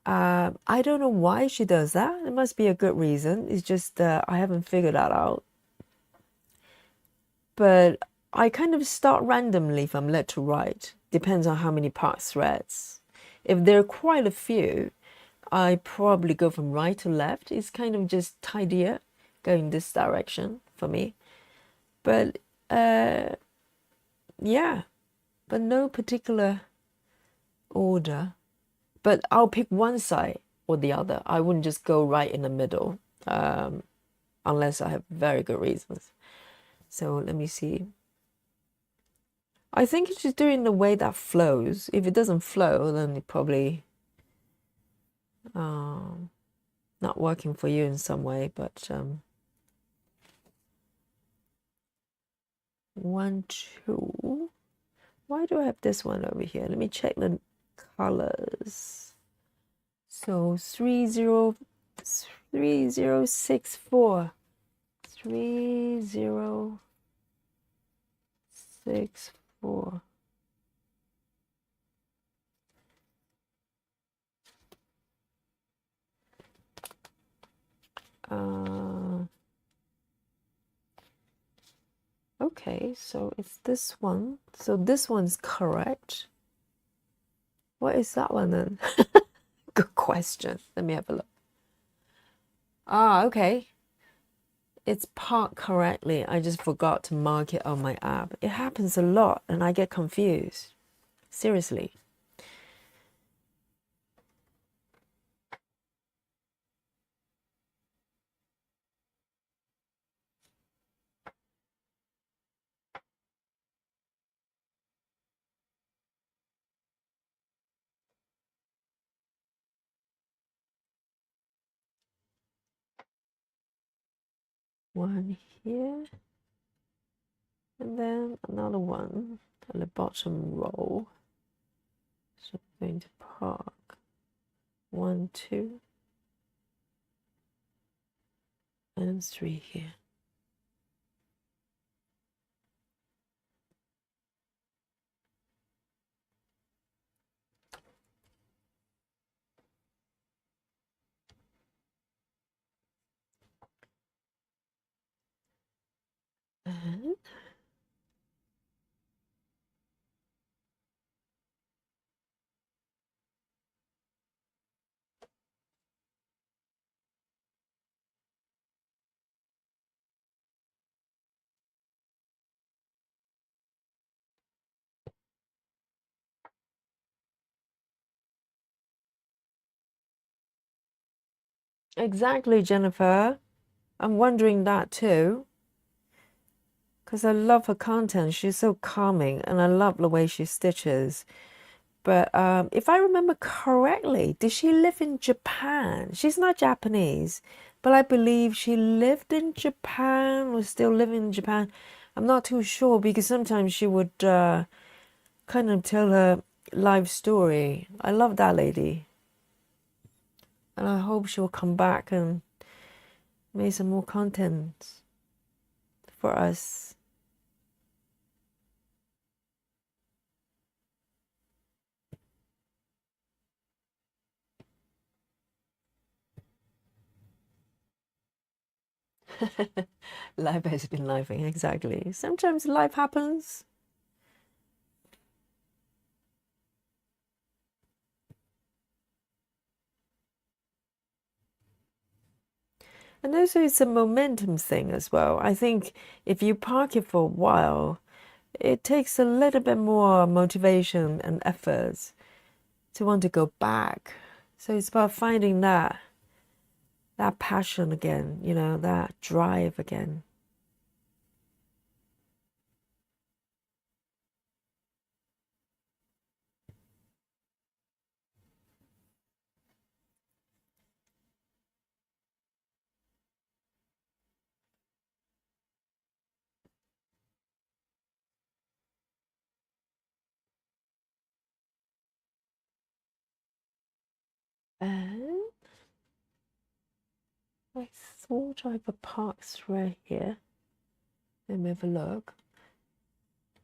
I don't know why she does that. It must be a good reason. It's just I haven't figured that out. But I kind of start randomly from left to right. Depends on how many part threads. If there are quite a few, I probably go from right to left. It's kind of just tidier going this direction for me. But yeah, but no particular order. But I'll pick one side or the other. I wouldn't just go right in the middle unless I have very good reasons. So let me see. I think it's just doing the way that flows. If it doesn't flow, then it probably not working for you in some way. But 1, 2. Why do I have this one over here? Let me check the colors. So 3064. 3064. Okay, so it's this one. So this one's correct. What is that one then? Good question. Let me have a look. Okay. It's parked correctly. I just forgot to mark it on my app. It happens a lot and I get confused. Seriously. One here. And then another one on the bottom row. So I'm going to park 1, 2, and 3 here. And exactly, Jennifer. I'm wondering that too. Because I love her content. She's so calming and I love the way she stitches. But if I remember correctly, did she live in Japan? She's not Japanese, but I believe she lived in Japan or still living in Japan. I'm not too sure because sometimes she would kind of tell her live story. I love that lady. And I hope she'll come back and make some more content for us. Life has been lifing, exactly. Sometimes life happens. And also it's a momentum thing as well. I think if you park it for a while, it takes a little bit more motivation and effort to want to go back. So it's about finding that passion again, you know, that drive again. And I thought I have a park thread here. Let me have a look.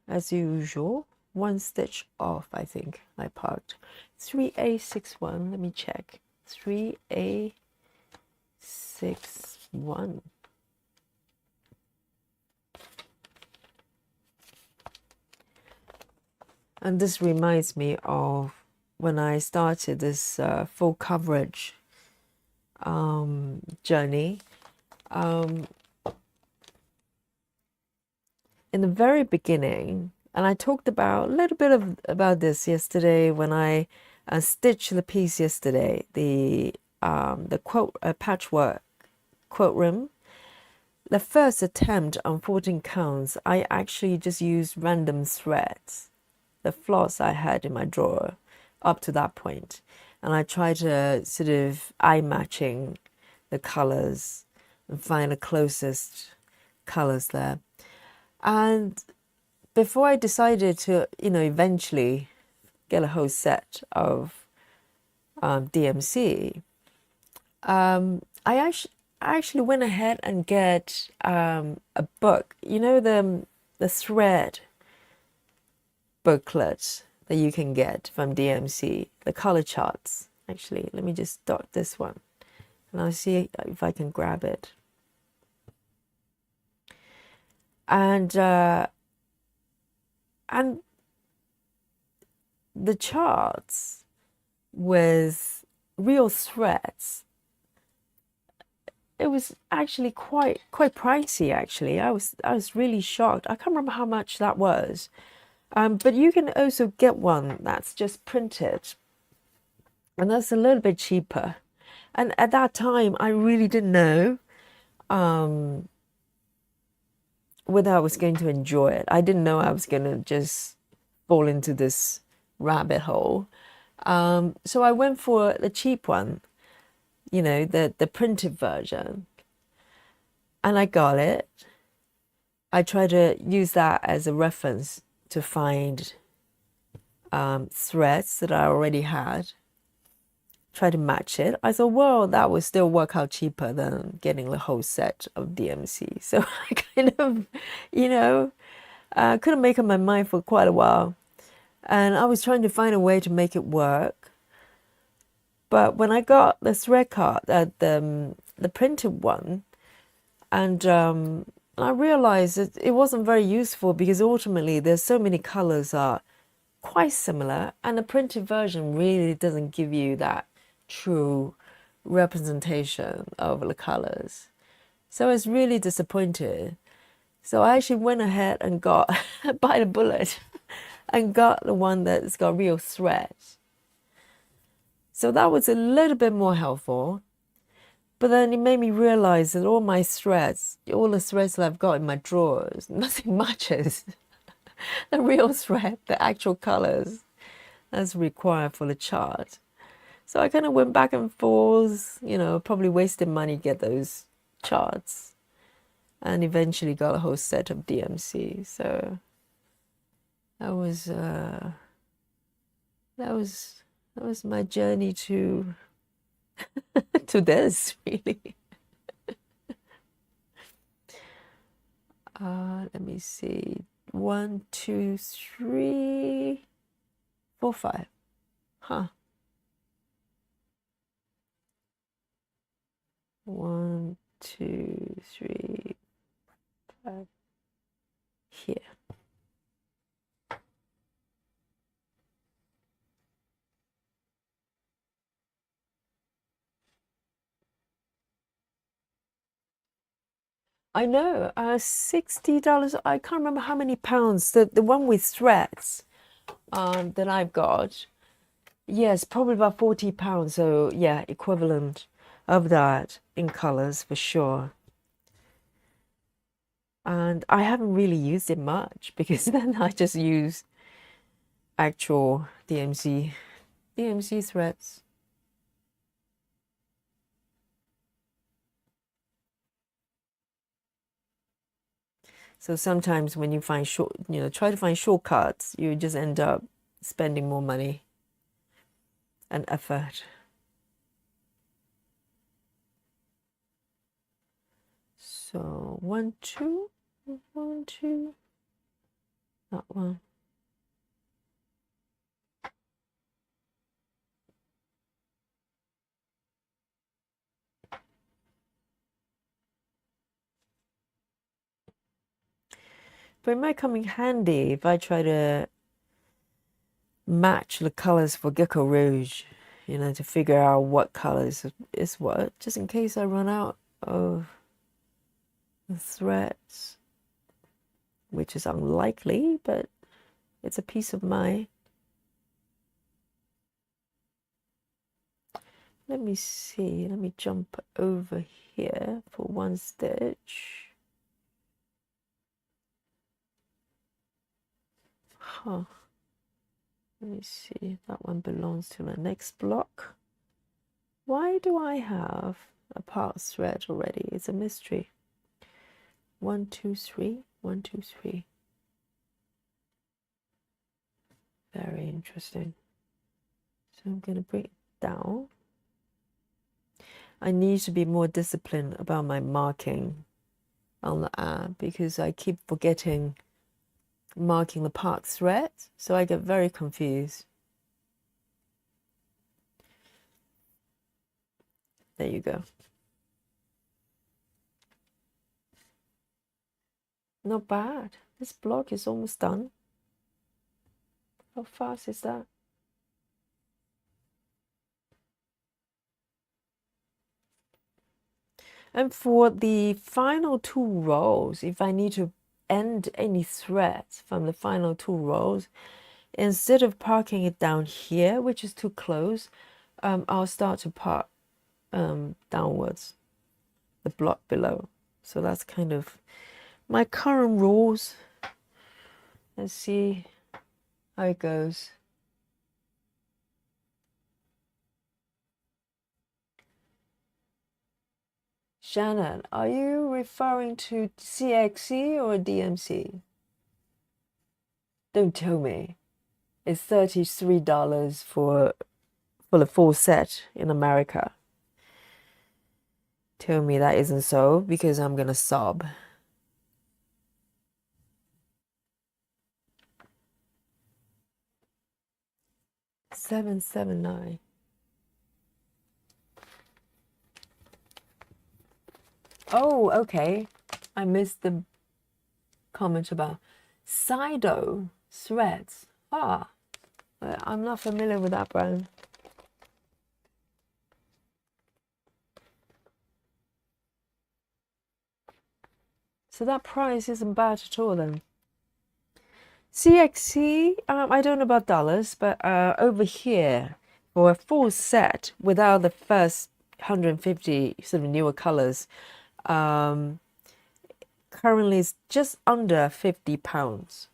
As usual, one stitch off, I think I parked. 3A61, let me check. 3A61. And this reminds me of when I started this full coverage journey. In the very beginning, and I talked about a little bit about this yesterday when I stitched the piece yesterday, the quote patchwork quilt rim. The first attempt on 14 counts, I actually just used random threads, the floss I had in my drawer up to that point, and I tried to sort of eye matching the colors and find the closest colors there. And before I decided to, eventually get a whole set of DMC, I actually went ahead and get a book. You know the thread booklet that you can get from DMC, the color charts. Actually, let me just dot this one, and I'll see if I can grab it. And the charts with real threads, it was actually quite pricey. Actually, I was really shocked. I can't remember how much that was, but you can also get one that's just printed, and that's a little bit cheaper. And at that time, I really didn't know whether I was going to enjoy it. I didn't know I was going to just fall into this rabbit hole. So I went for the cheap one, the printed version. And I got it. I tried to use that as a reference to find threads that I already had. Try to match it. I thought, well, that would still work out cheaper than getting the whole set of DMC. So I kind of, couldn't make up my mind for quite a while. And I was trying to find a way to make it work. But when I got the thread card, the printed one, and I realized that it wasn't very useful because ultimately there's so many colors are quite similar, and the printed version really doesn't give you that true representation of the colors. So I was really disappointed. So I actually went ahead and got bite the bullet and got the one that's got real threads. So that was a little bit more helpful. But then it made me realize that all my threads, all the threads that I've got in my drawers, nothing matches the real thread, the actual colors as required for the chart. So I kind of went back and forth, probably wasted money to get those charts, and eventually got a whole set of DMC. So that was that was my journey to to this, really. Let me see. 1, 2, 3, 4, 5. Huh. 1, 2, 3, 5. Here. I know, $60. I can't remember how many pounds. The one with threads that I've got. Yes, probably about £40. So yeah, equivalent of that in colors for sure. And I haven't really used it much because then I just use actual DMC threads. So sometimes when you find try to find shortcuts, you just end up spending more money and effort. So 1, 2, 1, 2, that one. But it might come in handy if I try to match the colors for Gecko Rouge, to figure out what colors is what, just in case I run out of the threads, which is unlikely, but it's a piece of mind. Let me see, let me jump over here for one stitch. Huh. Let me see, that one belongs to the next block. Why do I have a part thread already? It's a mystery. 1, 2, 3, 1, 2, 3. Very interesting. So I'm going to bring it down. I need to be more disciplined about my marking on the app because I keep forgetting marking the part thread, so I get very confused. There you go. Not bad. This block is almost done. How fast is that? And for the final 2 rows, if I need to end any threads from the final 2 rows, instead of parking it down here, which is too close, I'll start to part downwards, the block below. So that's kind of my current rules. Let's see how it goes. Shannon, are you referring to CXC or DMC? Don't tell me. It's $33 for the full set in America. Tell me that isn't so, because I'm gonna sob. $779. Oh, okay. I missed the comment about Sido threads. I'm not familiar with that brand. So that price isn't bad at all then. CXC, I don't know about dollars, but over here, for a full set without the first 150 sort of newer colors, currently it's just under £50.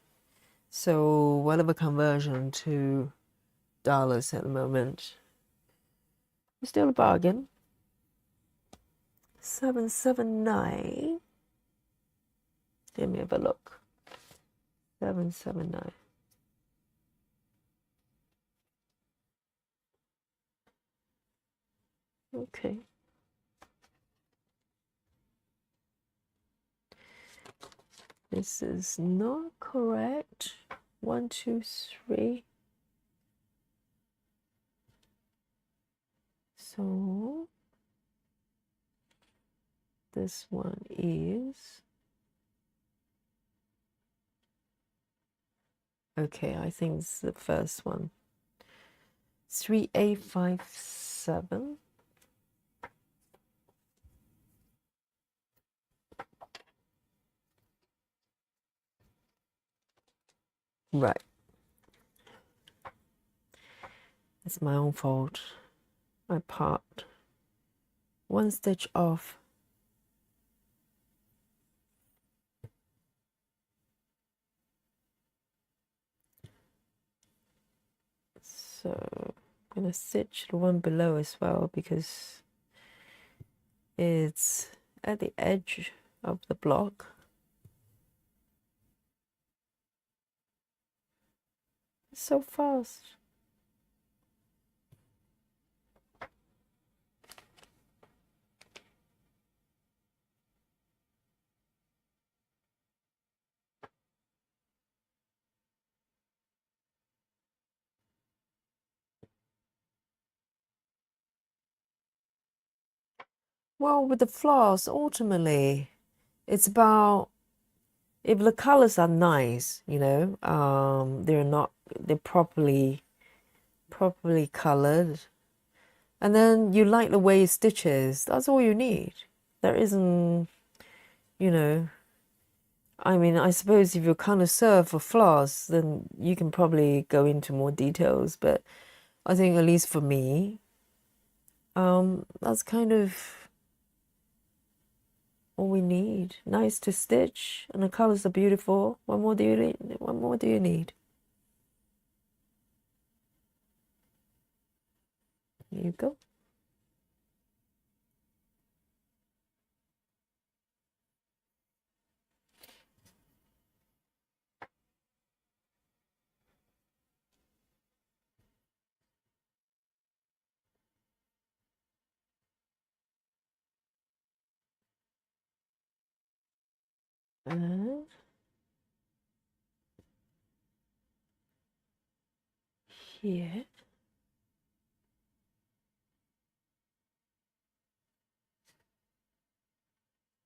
So whatever conversion to dollars at the moment, it's still a bargain. 779. Let me have a look. 779. Okay. This is not correct. 1, 2, 3. So this one is, okay, I think it's the first one. 3857. Right. It's my own fault. I popped one stitch off. So I'm gonna stitch the one below as well because it's at the edge of the block. It's so fast. Well, with the floss, ultimately, it's about if the colors are nice, you know, they're properly colored, and then you like the way it stitches. That's all you need. There isn't, you know, I mean, I suppose if you're connoisseur for floss, then you can probably go into more details. But I think at least for me, that's kind of all we need. Nice to stitch, and the colors are beautiful. What more do you need? What more do you need? There you go. And here.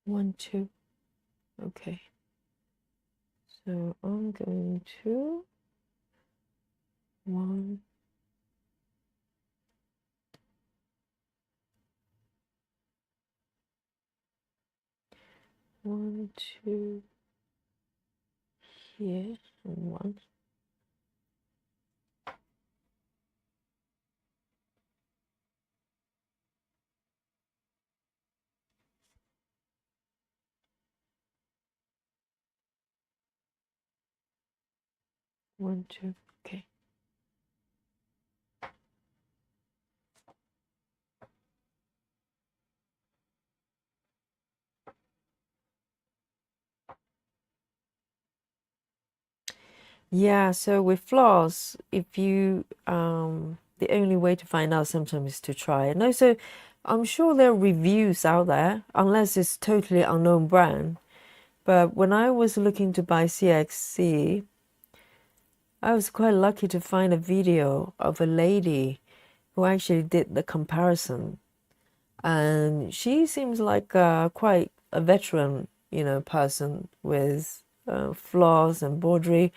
1, 2. Okay. So I'm going to 1, 1, 2 here, and 1. One, two. Okay. Yeah, so with floss, if you the only way to find out sometimes is to try. And also I'm sure there are reviews out there, unless it's totally unknown brand. But when I was looking to buy CXC, I was quite lucky to find a video of a lady who actually did the comparison. And she seems like quite a veteran, you know, person with floss and embroidery.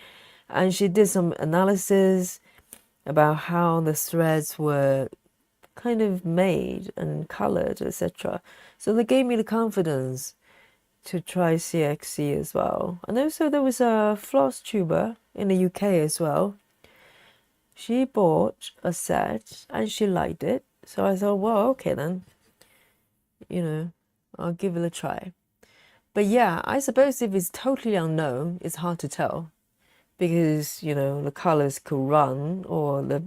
And she did some analysis about how the threads were kind of made and colored, etc. So they gave me the confidence to try CXC as well. And also there was a floss tuber in the UK as well. She bought a set and she liked it. So I thought, well, okay then, you know, I'll give it a try. But yeah, I suppose if it's totally unknown, it's hard to tell because, you know, the colors could run or the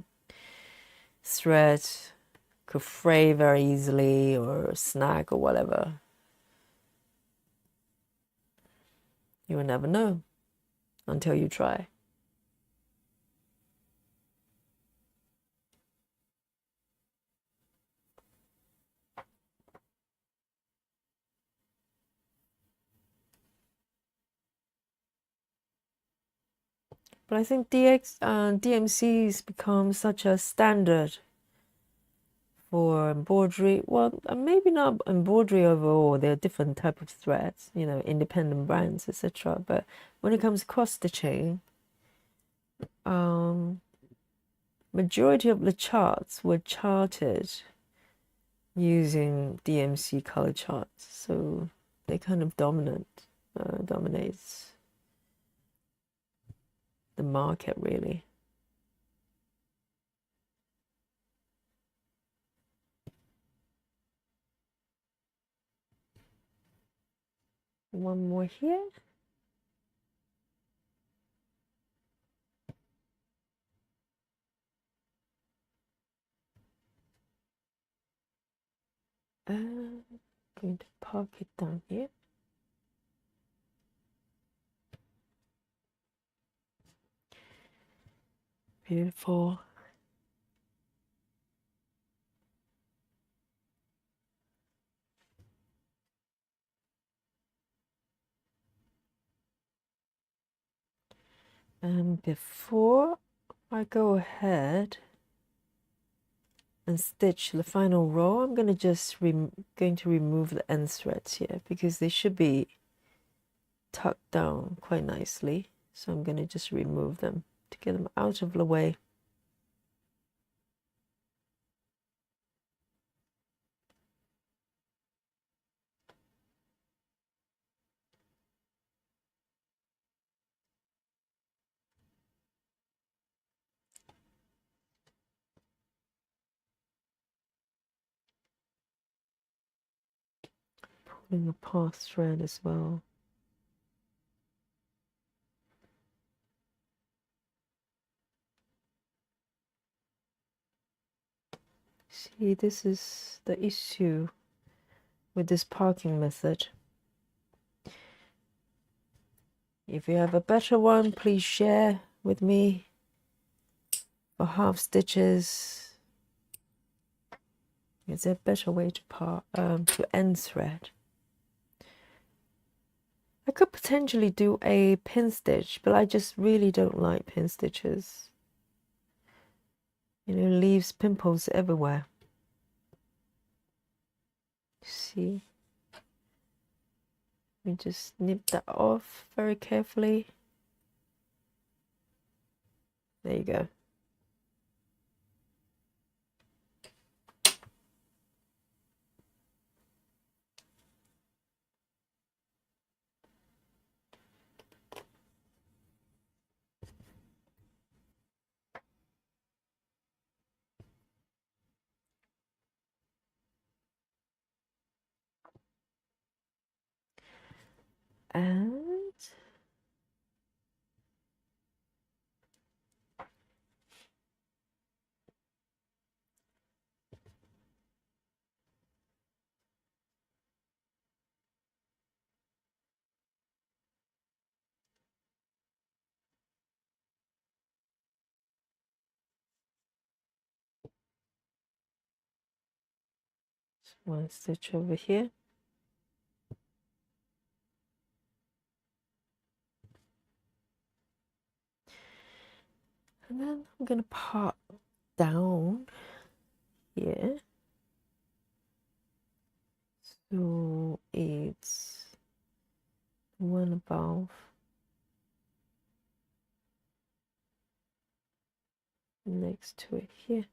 thread could fray very easily or snag or whatever. You will never know until you try. But I think DMC's become such a standard for embroidery. Well, maybe not embroidery overall. There are different type of threads, you know, independent brands, etc. But when it comes to cross stitching, majority of the charts were charted using DMC color charts, so they kind of dominates the market really. One more here. I'm going to park it down here. Beautiful. And before I go ahead and stitch the final row, I'm going to just going to remove the end threads here because they should be tucked down quite nicely. So I'm going to just remove them to get them out of the way. Pulling a path thread as well. See, this is the issue with this parking method. If you have a better one, please share with me. For half stitches, is there a better way to end thread? I could potentially do a pin stitch, but I just really don't like pin stitches. You know, it leaves pimples everywhere. See? We just snip that off very carefully. There you go. And one stitch over here. And then I'm going to part down here. So it's one above next to it here.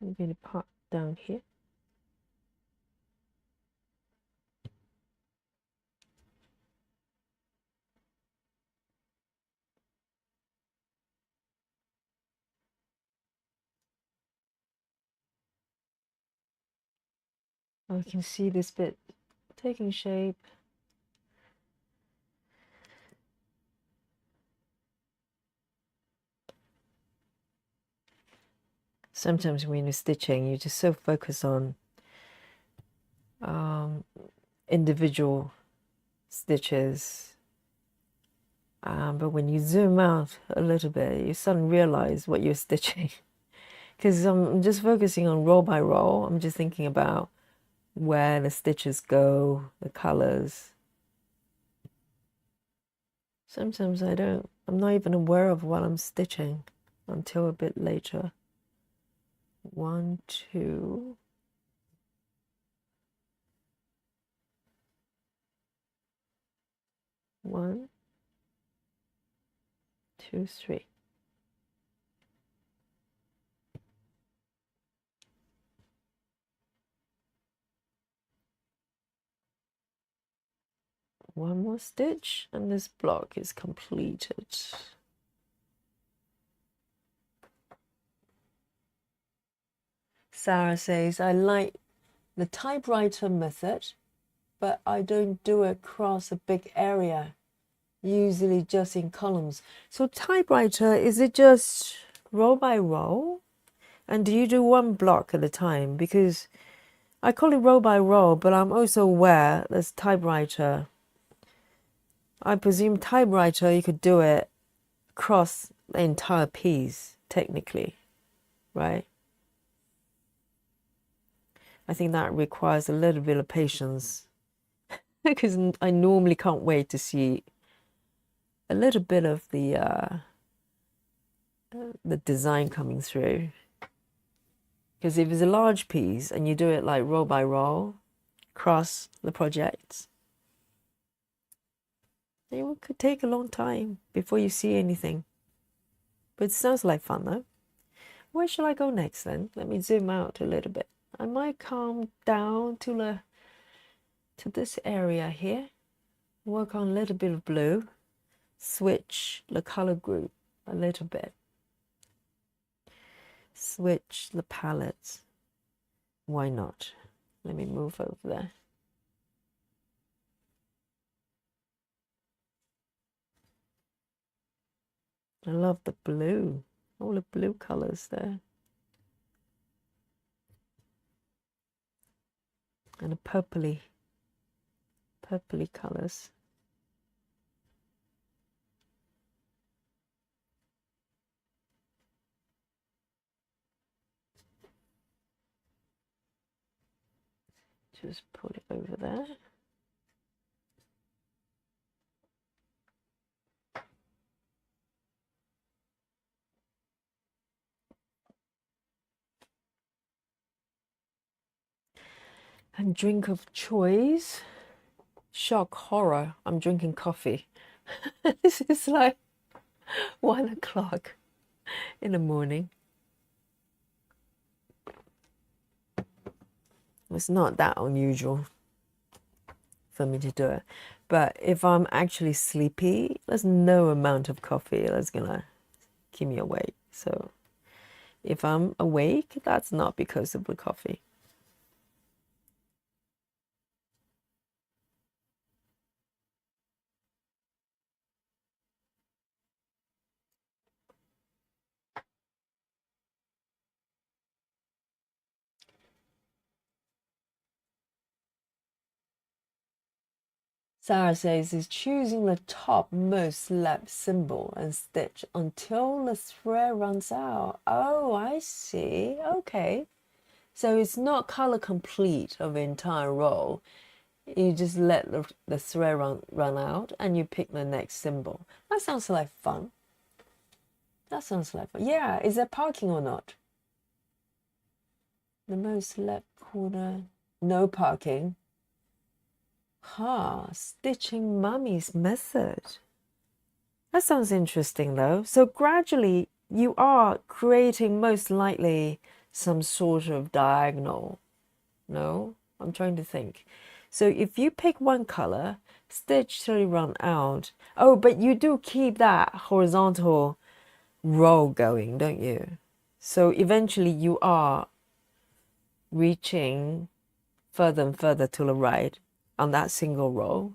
I'm going to part down here. I can see this bit taking shape. Sometimes when you're stitching, you're just so focused on individual stitches. But when you zoom out a little bit, you suddenly realize what you're stitching. Because I'm just focusing on row by row. I'm just thinking about where the stitches go, the colors. Sometimes I'm not even aware of what I'm stitching until a bit later. 1, 2. One, two, three. One more stitch and this block is completed. Sarah says, I like the typewriter method, but I don't do it across a big area, usually just in columns. So typewriter, is it just row by row? And do you do one block at a time? Because I call it row by row, but I'm also aware there's typewriter. I presume typewriter, you could do it across the entire piece, technically, right? I think that requires a little bit of patience because I normally can't wait to see a little bit of the design coming through. Because if it's a large piece and you do it like row by row, across the projects, it could take a long time before you see anything. But it sounds like fun though. Where shall I go next then? Let me zoom out a little bit. I might come down to this area here, work on a little bit of blue, switch the color group a little bit, switch the palettes. Why not? Let me move over there. I love the blue, all the blue colors there. And the purpley colors. Just put it over there. And drink of choice, shock horror, I'm drinking coffee. This is like 1 o'clock in the morning. It's not that unusual for me to do it. But if I'm actually sleepy, there's no amount of coffee that's gonna keep me awake. So if I'm awake, that's not because of the coffee. Sarah says is choosing the topmost left symbol and stitch until the thread runs out. Oh, I see. Okay. So it's not color complete of the entire row. You just let the thread run out and you pick the next symbol. That sounds like fun. That sounds like fun. Yeah, is there parking or not? The most left corner, no parking. Stitching mummy's method. That sounds interesting though. So gradually you are creating most likely some sort of diagonal. No, I'm trying to think. So if you pick one color, stitch till you run out. Oh, but you do keep that horizontal row going, don't you? So eventually you are reaching further and further to the right on that single row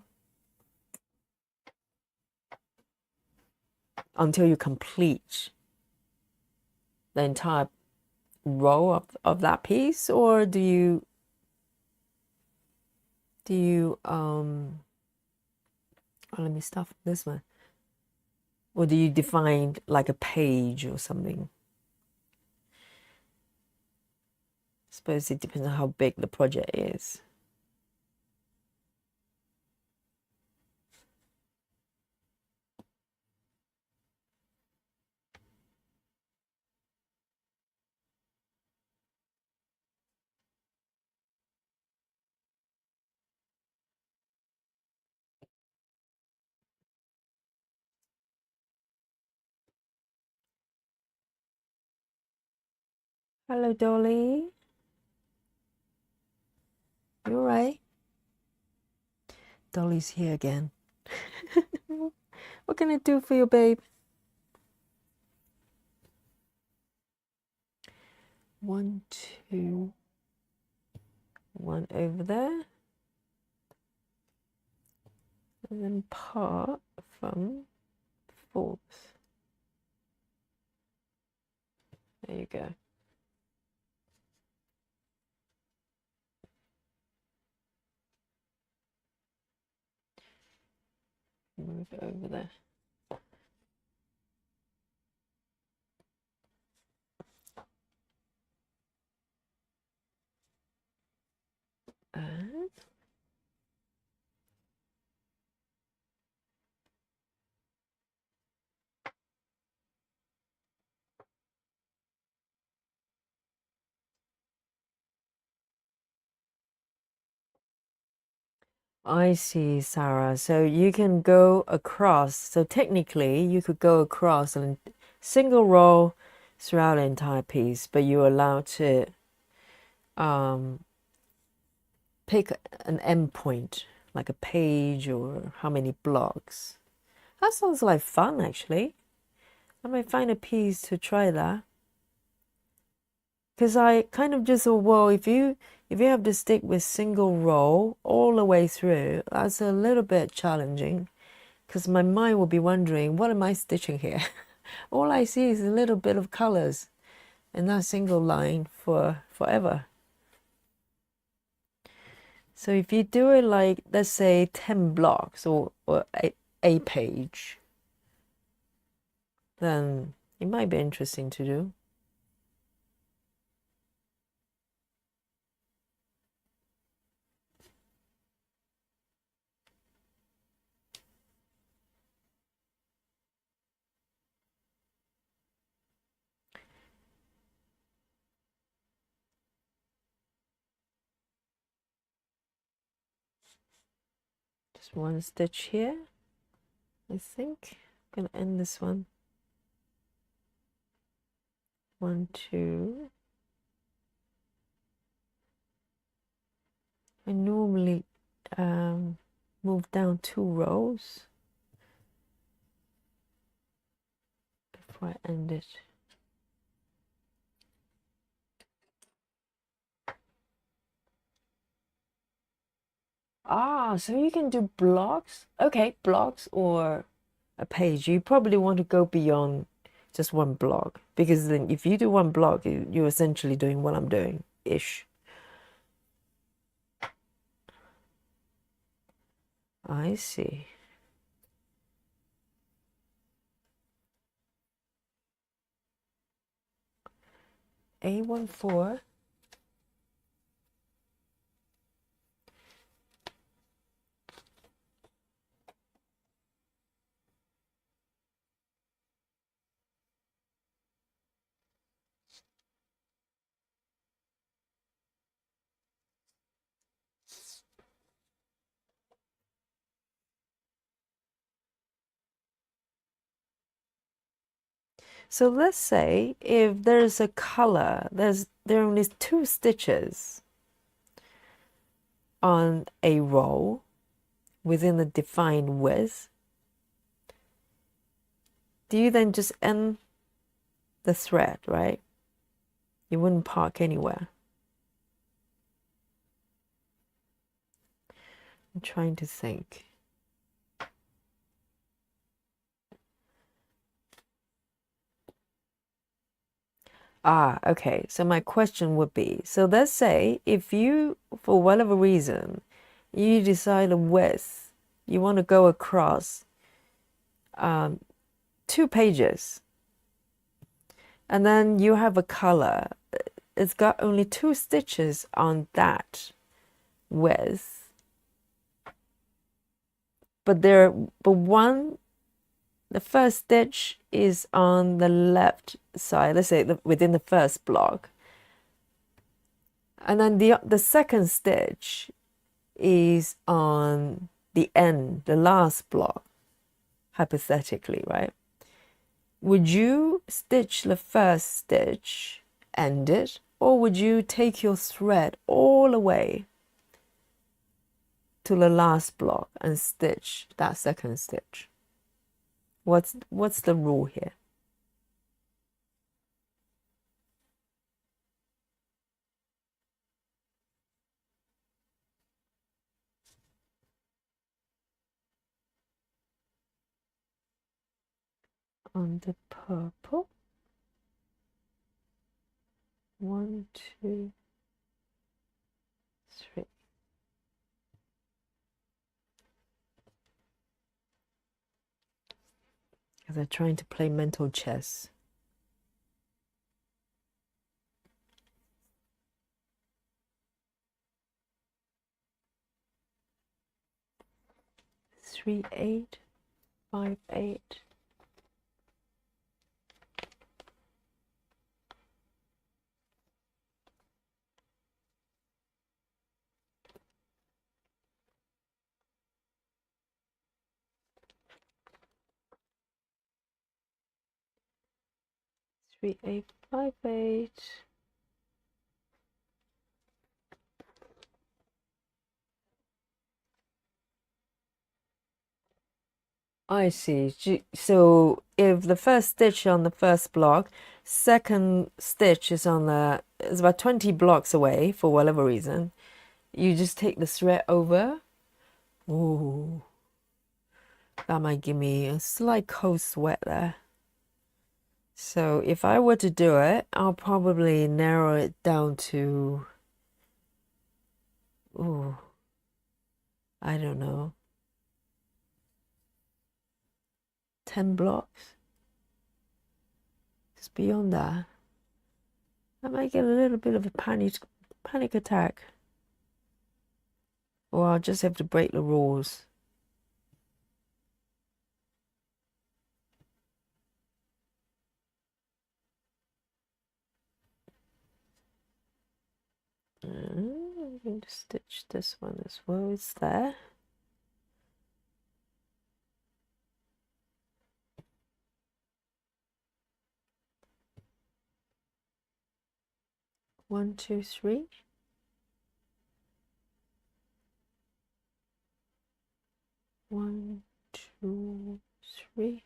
until you complete the entire row of that piece? Or do you oh, let me start from this one. Or do you define like a page or something? I suppose it depends on how big the project is. Hello, Dolly. You all right? Dolly's here again. What can I do for you, babe? 1, 2, 1 over there. And then part from 4th. There you go. Move it over there. And I see, Sarah. So you can go across. So technically, you could go across a single row throughout the entire piece, but you're allowed to pick an endpoint, like a page or how many blocks. That sounds like fun, actually. I might find a piece to try that. Because I kind of just thought, well, if you have to stick with single row all the way through, that's a little bit challenging. Because my mind will be wondering, what am I stitching here? All I see is a little bit of colors in that single line for forever. So if you do it like, let's say 10 blocks or a page, then it might be interesting to do. Just one stitch here, I think. I'm gonna end this one. 1, 2. I normally move down 2 rows before I end it. Ah, so you can do blocks? Okay, blocks or a page. You probably want to go beyond just one block, because then if you do one block, you're essentially doing what I'm doing ish. I see. A14. So let's say if there's a color, there are only 2 stitches on a row within a defined width. Do you then just end the thread, right? You wouldn't park anywhere. I'm trying to think. Ah, okay. So my question would be, so let's say if you, for whatever reason, you decide a width, you want to go across 2 pages, and then you have a color. It's got only 2 stitches on that width, but the first stitch is on the left side, let's say within the first block, and then the second stitch is on the end, the last block, hypothetically, right? Would you stitch the first stitch, end it, or would you take your thread all the way to the last block and stitch that second stitch? What's the rule here? On the purple, 1, 2, 3. Because I'm trying to play mental chess. Three, 8, 5, 8. Three, 8, 5, 8. I see. So if the first stitch on the first block, second stitch is about 20 blocks away for whatever reason, you just take the thread over. Ooh, that might give me a slight cold sweat there. So if I were to do it, I'll probably narrow it down to, ooh, I don't know, 10 blocks. Just beyond that, I might get a little bit of a panic attack. Or I'll just have to break the rules. I'm going to stitch this one as well. It's there. One, two, three. One, two, three.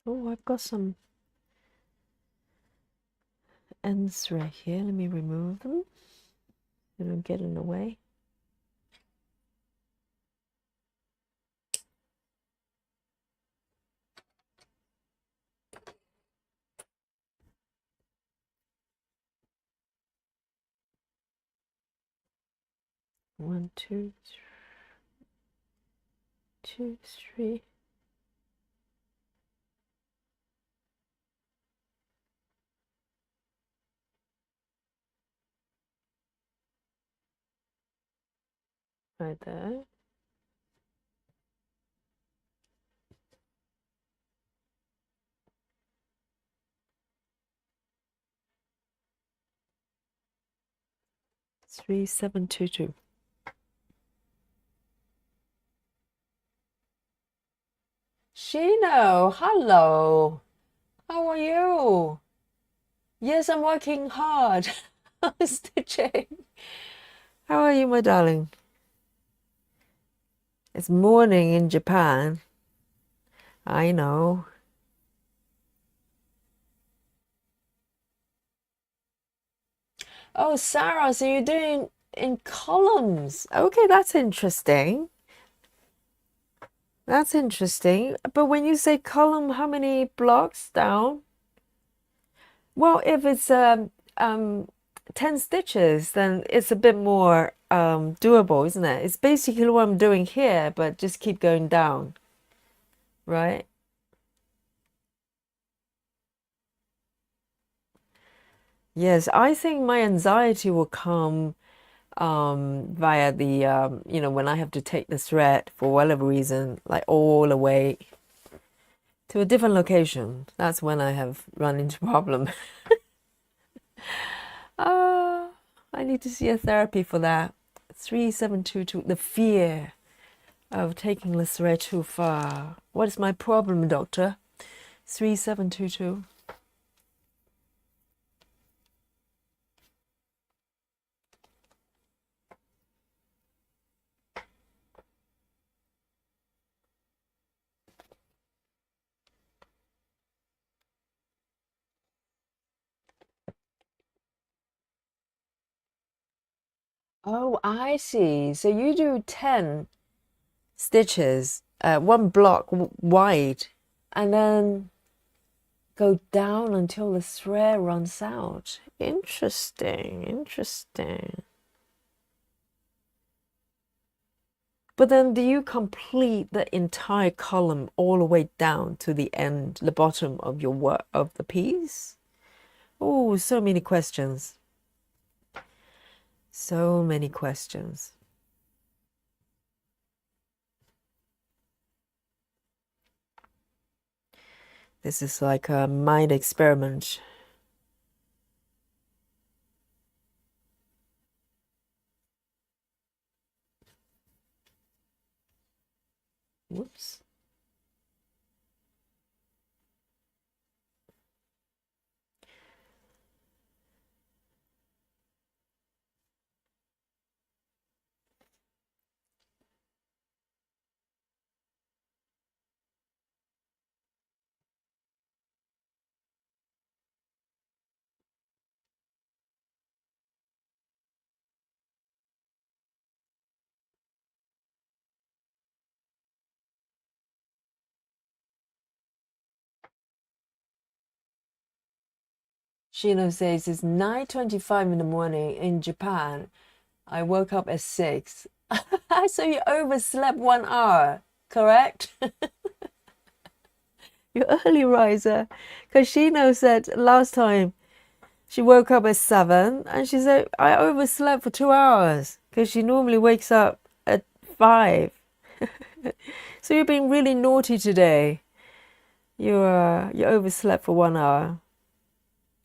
Oh, I've got some ends right here. Let me remove them. They don't get in the way. One, two, two, three. Right there. Three, 7, 2, 2. Shino, hello. How are you? Yes, I'm working hard. Stitching. How are you, my darling? It's morning in Japan. I know. Oh, Sarah, so you're doing in columns. Okay, that's interesting. That's interesting. But when you say column, how many blocks down? Well, if it's 10 stitches, then it's a bit more doable, isn't it? It's basically what I'm doing here, but just keep going down, right? Yes, I think my anxiety will come via the when I have to take the thread for whatever reason, like all the way to a different location. That's when I have run into problem. Ah, I need to see a therapy for that. 3722, the fear of taking the thread too far. What is my problem, doctor? 3722. Oh, I see. So you do 10 stitches, one block wide, and then go down until the thread runs out. Interesting, interesting. But then do you complete the entire column all the way down to the end, the bottom of your work of the piece? Oh, so many questions. So many questions. This is like a mind experiment. Whoops. Shino says it's 9:25 in the morning in Japan. I woke up at 6. So you overslept 1 hour, correct? You're early riser. Because Shino said last time she woke up at 7 and she said, I overslept for 2 hours because she normally wakes up at 5. So you've been really naughty today. You overslept for 1 hour.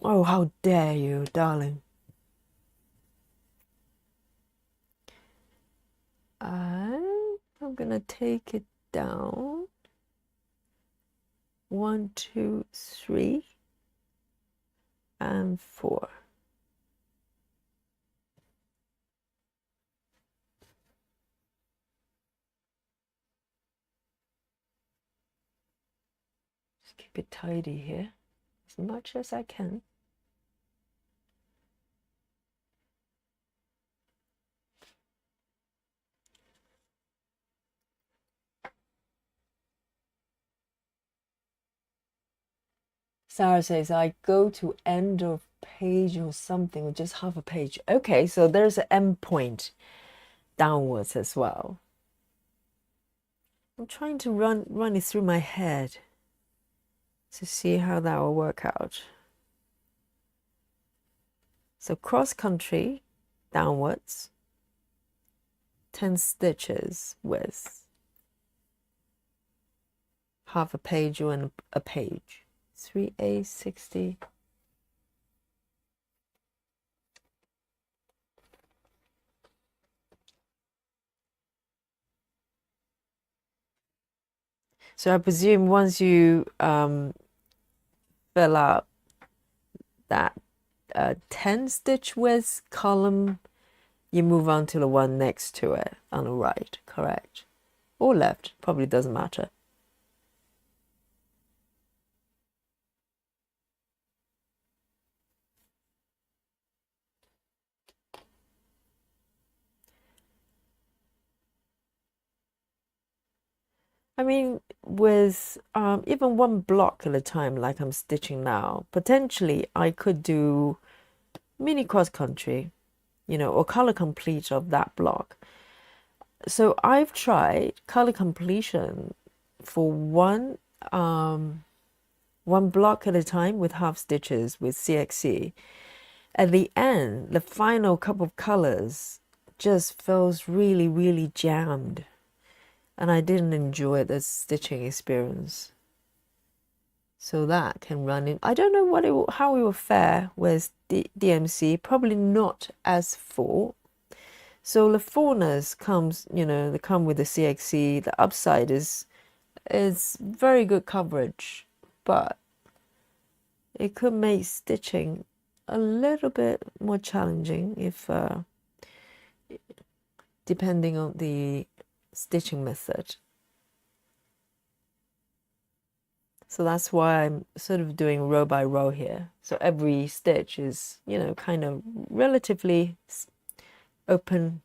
Oh, how dare you, darling. I'm gonna take it down. 1, 2, 3, and 4. Just keep it tidy here as much as I can. Sarah says, I go to end of page or something, or just half a page. Okay, so there's an end point downwards as well. I'm trying to run it through my head to see how that will work out. So cross country, downwards, 10 stitches with half a page or a page. 3A60. So I presume once you fill up that 10 stitch width column, you move on to the one next to it on the right, correct? Or left, probably doesn't matter. I mean, with even one block at a time, like I'm stitching now, potentially I could do mini cross country, you know, or color complete of that block. So I've tried color completion for one block at a time with half stitches with CXC. At the end, the final couple of colors just feels really, really jammed, and I didn't enjoy the stitching experience. So that can run in. I don't know how it will fare with DMC. Probably not as full. So the fullness comes, you know, they come with the CXC. The upside is very good coverage, but it could make stitching a little bit more challenging if depending on the stitching method. So that's why I'm sort of doing row by row here. So every stitch is, you know, kind of relatively open.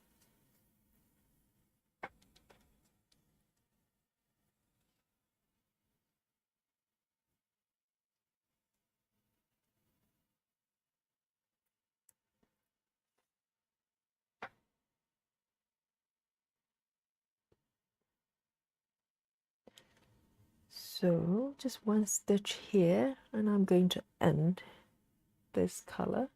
So just one stitch here, and I'm going to end this color.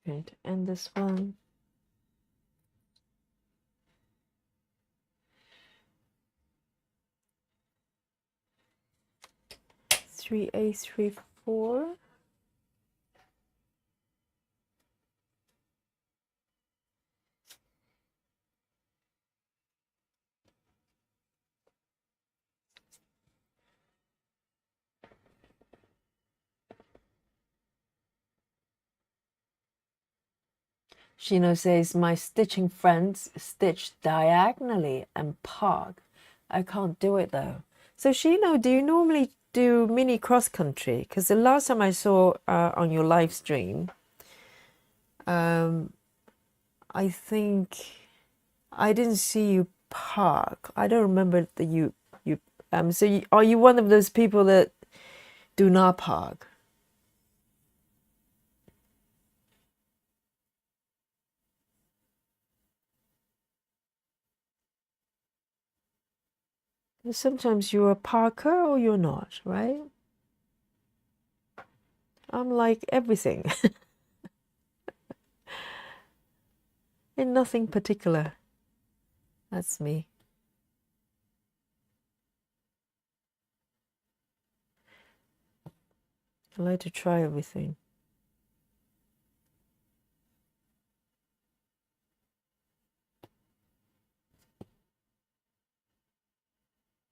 Going to end this one. Three A, 3, 4. Shino says, my stitching friends stitch diagonally and park. I can't do it though. So Shino, do you normally do mini cross country? Because the last time I saw on your live stream, I think I didn't see you park. I don't remember that you so are you one of those people that do not park? Sometimes you're a parker or you're not, right? I'm like everything. In nothing particular. That's me. I like to try everything.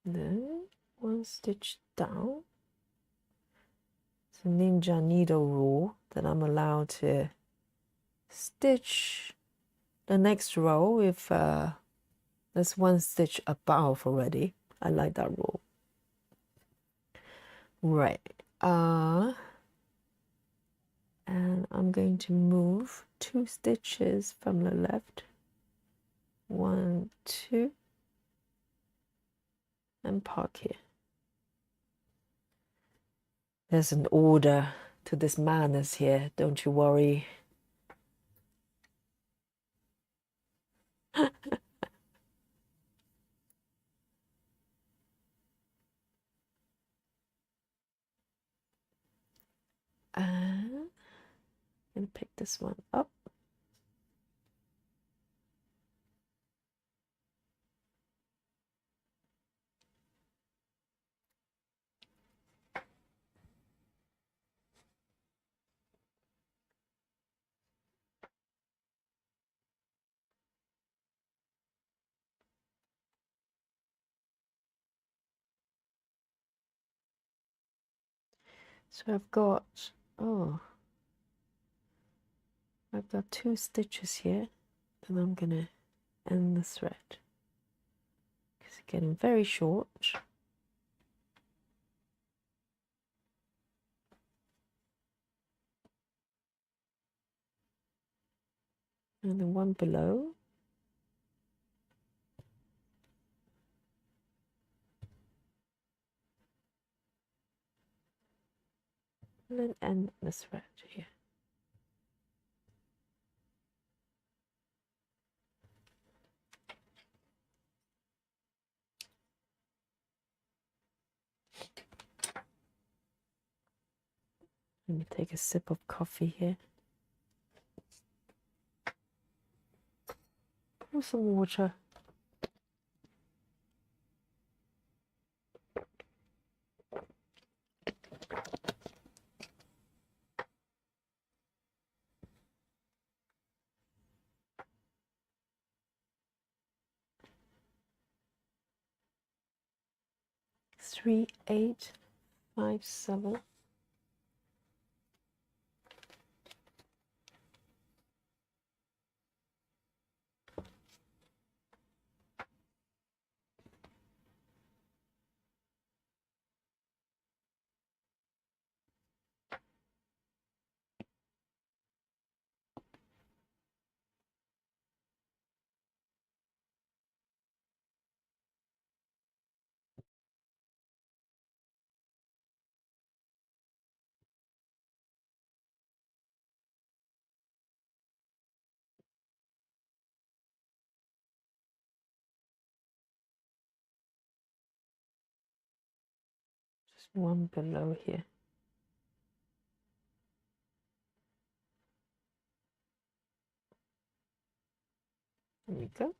Then one stitch down. It's a ninja needle rule that I'm allowed to stitch the next row if there's one stitch above already. I like that rule. Right. And I'm going to move 2 stitches from the left. 1, 2, and park here. There's an order to this madness here, don't you worry. And I'm going to pick this one up. So I've got, I've got 2 stitches here, and I'm going to end the thread because it's getting very short. And the one below. And then end the thread here. Let me take a sip of coffee here. Or some water. Three, 8, 5, 7. Just one below here. There you go.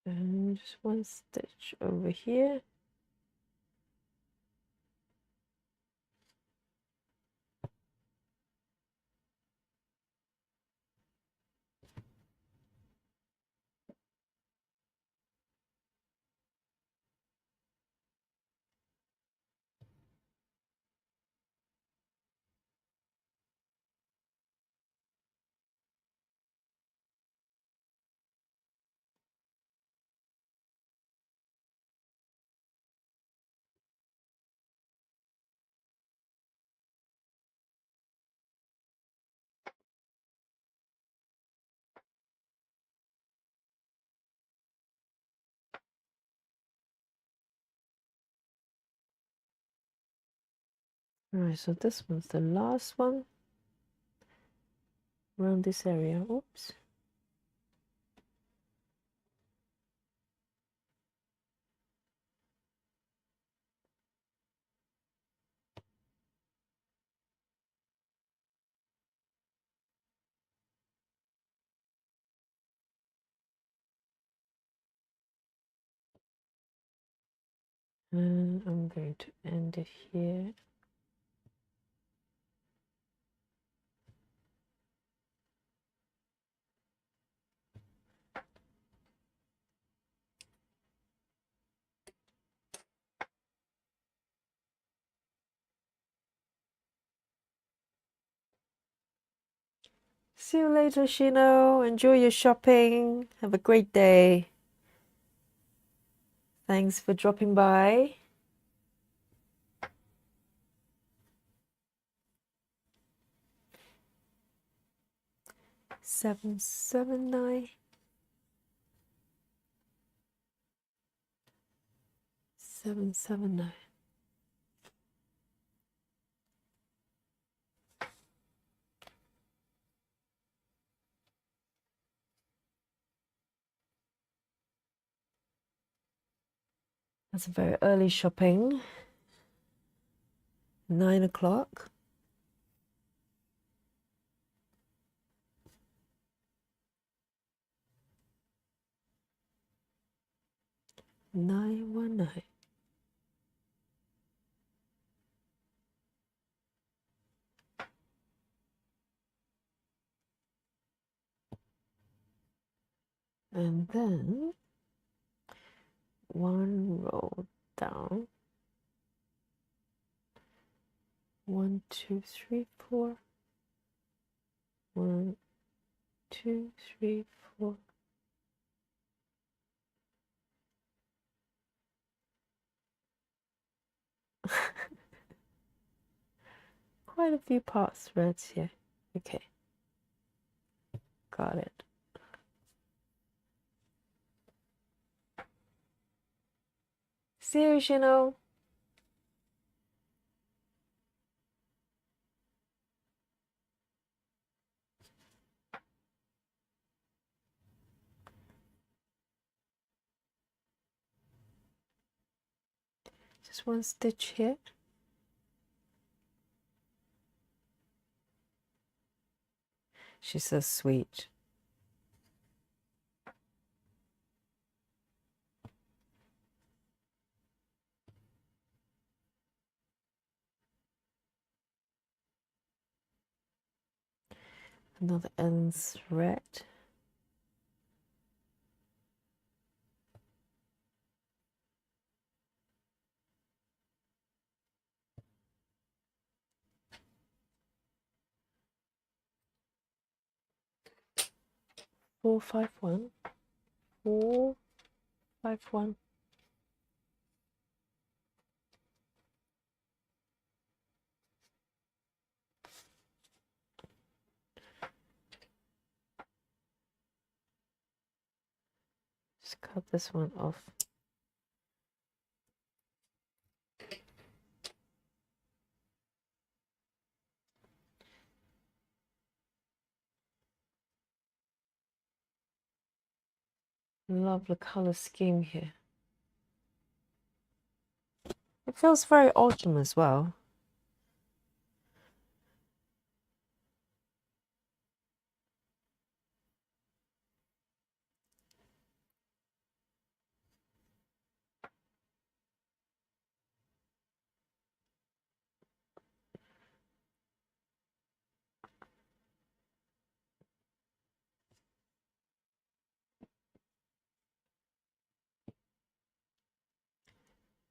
And just one stitch over here. Alright, so this one's the last one around this area. Oops. And I'm going to end it here. See you later, Shino. Enjoy your shopping. Have a great day. Thanks for dropping by. 779, 779. That's a very early shopping. 9 o'clock. $919. And then one roll down. 1, 2, 3, 4. 1, 2, 3, 4. Quite a few part threads here. Okay, got it. Serious, you know. Just one stitch here. She's so sweet. Another end thread. Four, 5, 1. 4, 5, 1. Just cut this one off. Love the color scheme here. It feels very autumn as well.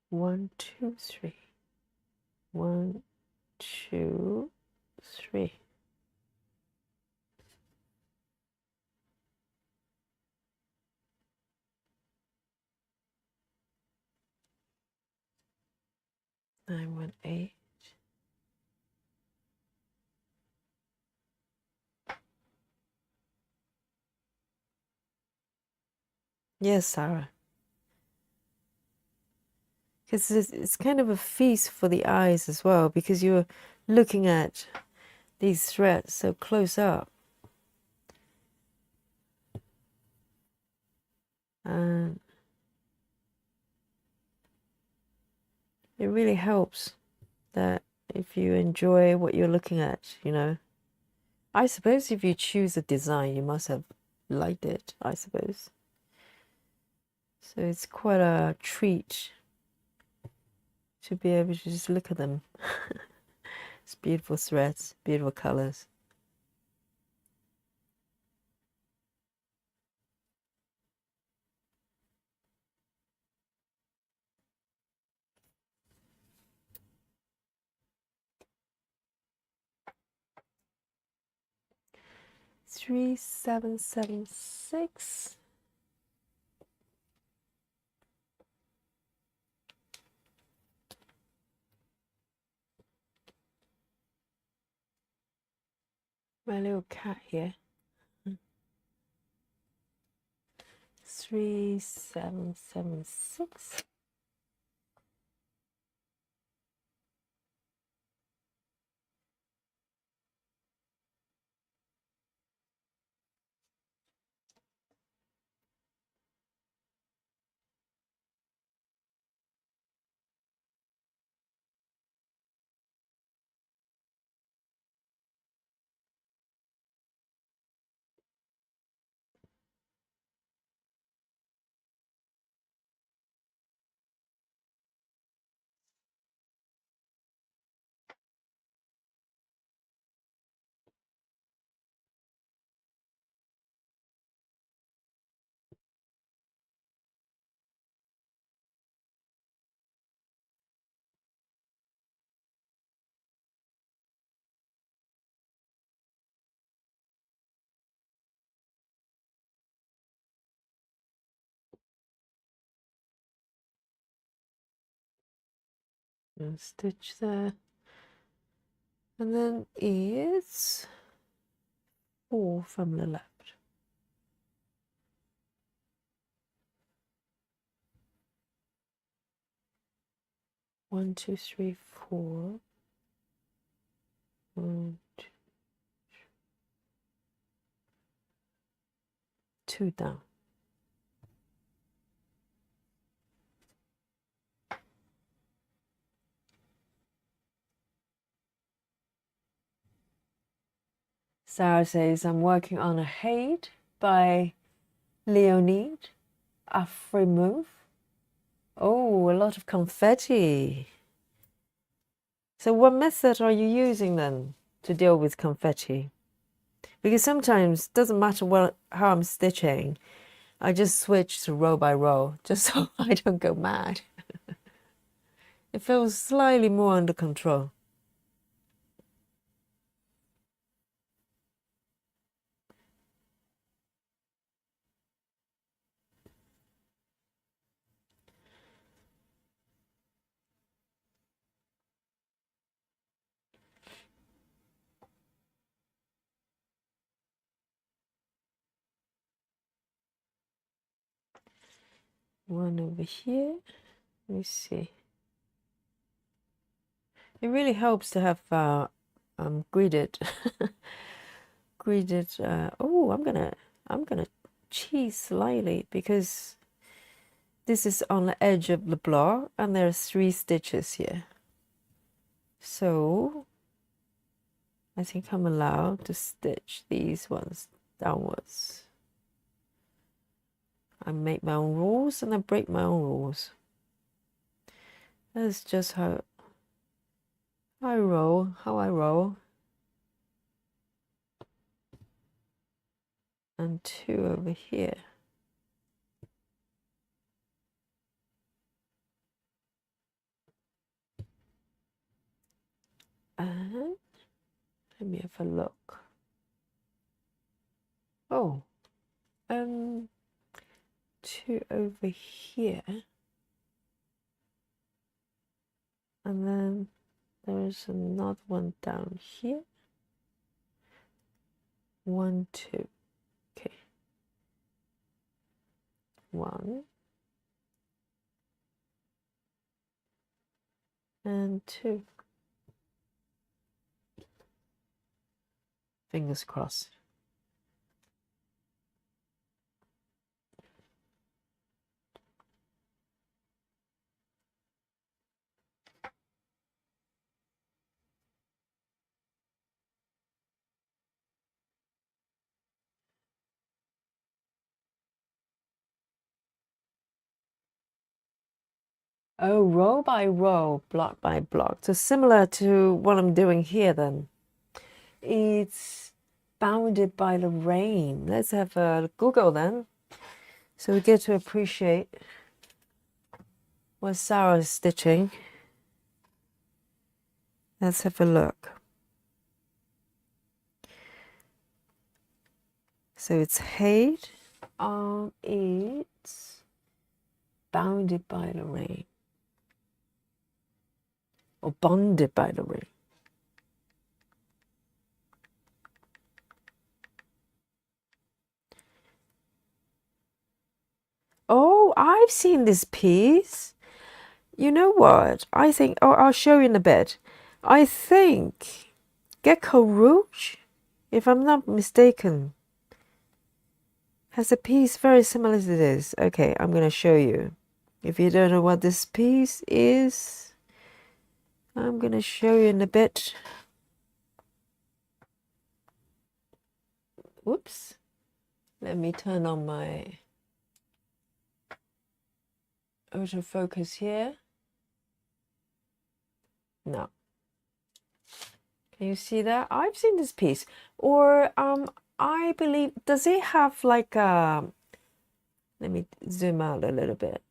One, 2, 3. 1, 2, 3. Nine, 1, 8. Yes, Sarah. Because it's kind of a feast for the eyes as well, because you're looking at these threads so close up. And it really helps that if you enjoy what you're looking at, you know. I suppose if you choose a design, you must have liked it, I suppose. So it's quite a treat to be able to just look at them. It's beautiful threads, beautiful colors. Three, 7, 7, 6. My little cat here. 3776. And stitch there, and then it's 4 from the left. 1, 2, 3, 4. 1, 2 down. Sarah says, I'm working on a Hade by Leonid Afrimov. Oh, a lot of confetti. So what method are you using then to deal with confetti? Because sometimes it doesn't matter how I'm stitching. I just switch to row by row just so I don't go mad. It feels slightly more under control. One over here. Let me see. It really helps to have gridded, gridded. Oh, I'm gonna cheese slightly because this is on the edge of the block and there are 3 stitches here. So I think I'm allowed to stitch these ones downwards. I make my own rules and I break my own rules. That's just how I roll. And 2 over here. And let me have a look. Oh, 2 over here. And then there's another one down here. 1, 2. Okay. 1 and 2. Fingers crossed. Oh, row by row, block by block. So similar to what I'm doing here then. It's bounded by the rain. Let's have a Google then. So we get to appreciate what Sarah is stitching. Let's have a look. So it's Hade. It's bounded by the rain. Or bonded by the rain. Oh, I've seen this piece. You know what? I think, oh, I'll show you in a bit. I think Gecko Rouge, if I'm not mistaken, has a piece very similar to this. Okay, I'm going to show you. If you don't know what this piece is, I'm going to show you in a bit. Whoops. Let me turn on my autofocus here. No. Can you see that? I've seen this piece. Or I believe, does it have like a, let me zoom out a little bit.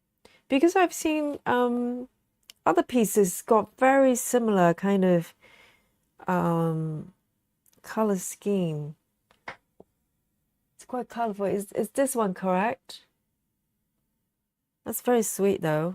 Because I've seen other pieces got very similar kind of color scheme. It's quite colorful. Is this one correct? That's very sweet though.